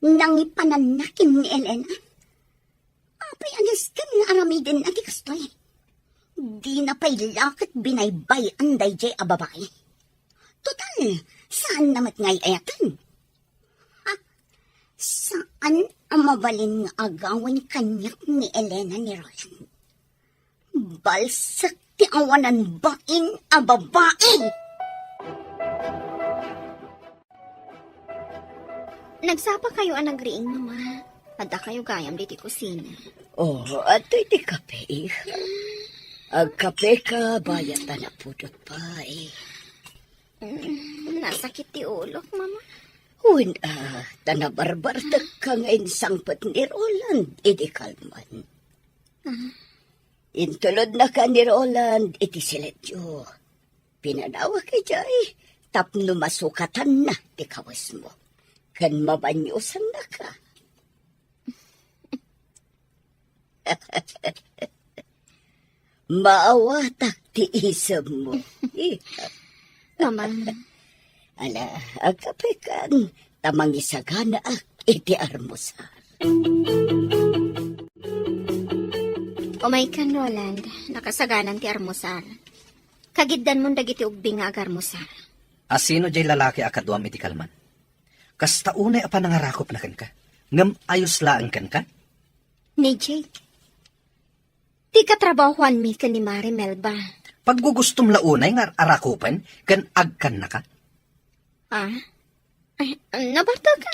Nangipananakin ni Elena. Apay alas kan nga aramidin na ti kasto eh. Di na pa'y lakit binaybay ang dayjay a babae. Total, saan namat ngay ayatan? Ha? Saan ang mabalin nga agawan kanyak ni Elena ni Roland? Balsak ti awanan bain a babae! Nagsapa kayo ang nagriing, mama. Pada kayo gayam di ti kusina. Oh, ato'y ti kape, iha. Agkape ka, bayat na pudot pa, eh. Nasakit ti ulok, mama. Uwan, tanabarbartag ka ngayon sangpat ni Roland, iti kalman. Intulod na ka ni Roland, iti siletyo. Pinanawa kay Jay, tapno masukatan na, ti kawas mo. Kan mabanyusan na ka. Maawatak ti isam mo. Mama, Ala, agkapekan, tamang isagana iti armusar. umay kan, Roland. Nakasaganan ti armusar. Kagiddan mo dagiti ugbing nga agarmusar. Asino jay lalaki akaduam iti kalman? Kasta unay apa nangarakop na kan ka? Ngam ayos laang kan ka? Ni Jake. Di ka trabahuan mi ka ni Mari Melba. Paggugustom launay nga arakopan, kan agkan na ka? Ah? Ay, nabarta ka.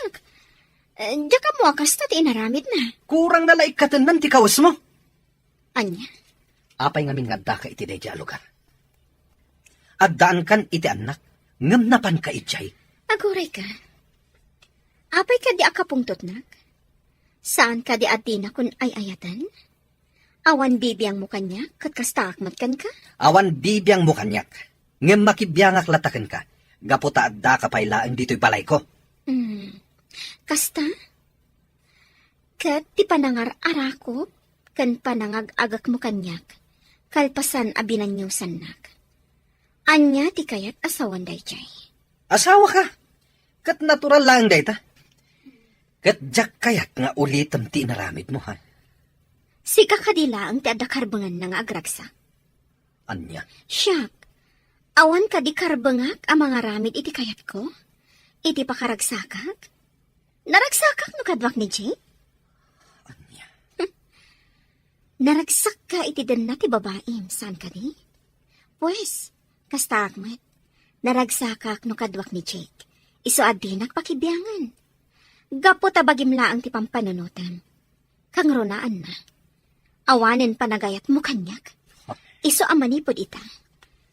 Diya ka mo akas na inaramid na. Kurang nalaikatan nan ti kawas mo. Anya? Apay ngamin nga da ka iti day lugar. Addaan kan iti anak, ngam napan ka itjay. Aguray ka. Apay ka di akapungtot nak? Saan ka di atina kun ay ayatan? Awan bibiyang mo kanya, kat kastakmat kan ka? Awan bibiyang mo kanyak, ngam makibiyangak latakan ka. Gaputa adda ka pay laang dito'y balay ko. Kasta? Kat ti panangar arakop, kan panangag-agak mo kanyak, kalpasan abinanyusan nak. Anya ti kayat asawan day jay. Asawa ka? Kat natural lang day ta. Kat jak kayat nga ulitam ti naramid mo ha. Sika kadila ang ti adakarbangan na nga agragsa. Anya? Siyak, awan ka di karbangak ang mga ramid iti kayat ko? Iti pakaragsakak? Naragsakak no kadwak ni Jay? Anya? Naragsak ka iti den na ti babaim, saan ka di? Pues, kastakmat, naragsakak no kadwak ni Jake. Iso adinak pakibiyangan. Gapo tabagim laang ti pampanunutan. Kang ronaan na. Awanen panagayat mo kanyak. Iso amanipod ita.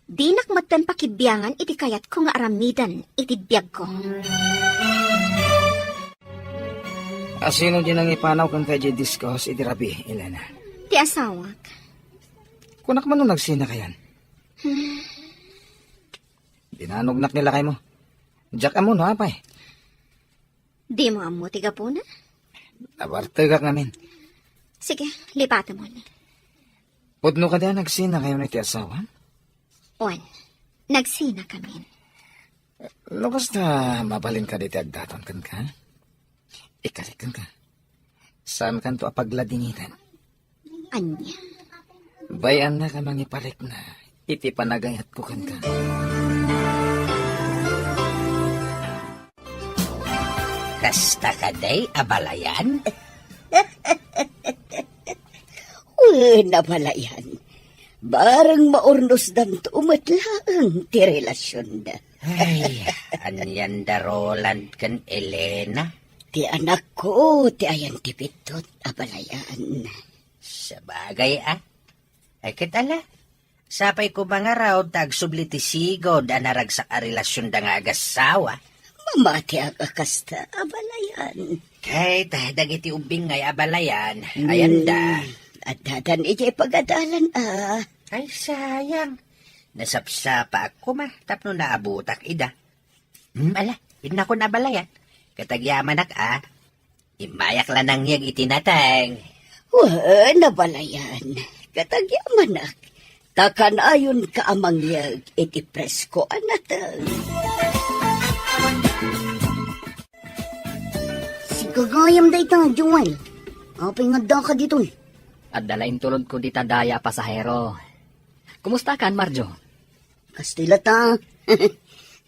Dinak matan pakibiyangan iti kayat ko nga aramidan iti biyag ko. Asino din ang ipanaw kang kay discuss iti rabi, Elena? Ti asawak. Kunak man nung nagsina kayan. Dinanugnak nila kay mo. Jack amo no, apay. Di mo amo tiga po na? Nabartagak namin. Sige, lipata mo na. Pudno ka din nagsina kayo na iti asawa? On, nagsina kami. Lukas na mabalin ka diti agdaton kan ka? Ikalikan ka. Saan kan to apagladingitan? Anya. Bayan na ka mangipalik na iti panagayat ko kan ka. Kasta ka day, abalayan? Nabalayan. Barang maurnos dam to umatlaang ti relasyon da. Ay, anyan da Roland kan Elena? Ti anak ko, ti ayan ti pitot, abalayan. Sa bagay Ay kitala, sapay ko mga raw tagsubli ti sigod da naragsak a relasyon da nga agasawa. Mamati agakasta, abalayan. Kay tahdag iti ubing ngay abalayan, ayan da. At dadan ijay pagadalan Ay sayang, nasapsapa ako tapno naabutak ida. Ala, ina ko nabalayan. Katagyaman imayak lanang niyag itinatang. Nabalayan. Katagyamanak. Takan ayon ka amang yag iti presko anatang. Si kagayam da ita, Joel. Apay nga da ka dito eh. At dalain tulod ko dita daya pasahero. Kumusta kan, Marjo? Kastila ta.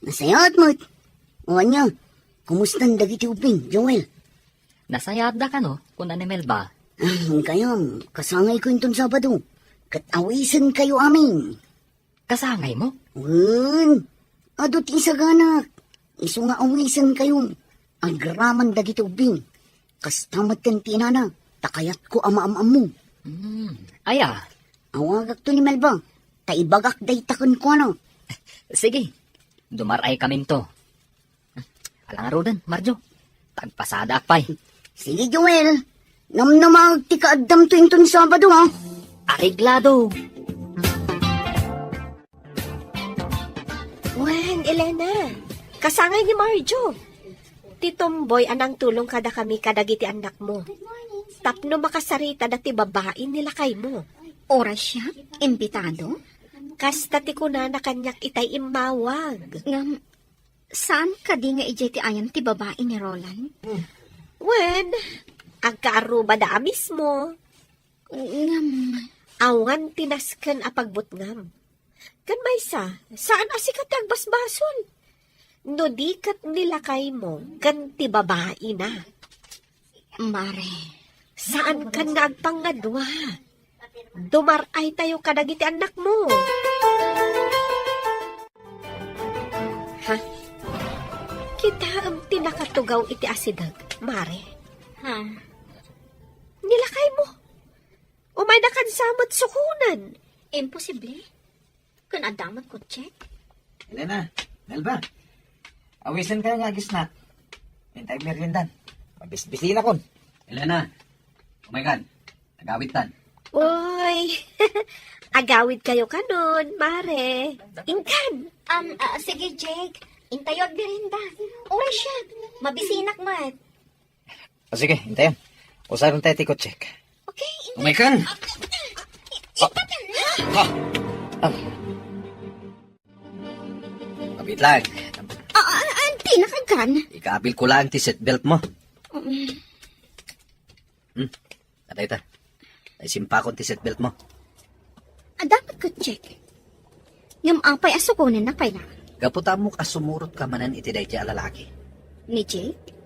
Nasayat mo't. O anya, kumusta ang dagiti uping, Joel? Nasayad da ka no, kung animel ba? Kayam, kasangay ko itong Sabado. Katawisan kayo amin. Kasangay mo? Adot isaganak. Iso nga awisan kayo. Agraman dagiti uping. Kastamat kan tinana. Takayat ko ama-amam mo. Aya. Awagak to ni Melba. Taibagak day takon ko ano. Sige, dumaray kami to. Alang arudan, Marjo. Tagpasada akpay. Sige, Joel. Namnamag ti kaadam to inton Sabado, ha? Ariglado. Wen, Elena. Kasangay ni Marjo. Titomboy anang tulong kada kami kadagiti anak mo. Tapno makasarita dati babae nila kay mo. Oras siya? Imbitado? Kasta ti kuna na kanyak itay imawag. Saan ka di nga ijay ti ayan ti babae ni Roland? Wen, agkaaruba da mismo. Awan tinaskan apagbutngam. Kan maysa, saan asikat agbasbason? No dikat nilakay mo, ganti babae na. Mare, Saan ka nagpangadwa? Dumaray tayo kadagiti anak mo. Ha? Kita ang tinakatugaw iti asidag, Mare. ha? Nilakay mo. Umay na kansamot sukunan. Imposible. Kung adamot ko, check. Elena, Melba. Awisan ka nga gisnat. Hintay meriendan. Mabisbisi na kon. Elena, oh my God, nagawitan. Uy, agawid kayo kanon, Mare. Ingkan. Sige, Jake. Intayod birinda. Oray siya. Mabisinak mat. O sige, hintayan. Usaron tayo tikot check. Okay, Oh my God! Kapit lang. Auntie, nakagan. Ikaabil ko lang ti seatbelt mo. Atay ta. Ay simpa ko ti seatbelt mo. Dapat ko, check. Ngam apay asukunin na pay na. Gaputa mo kasumurot ka manan iti day ti alalaki. Ni Jake?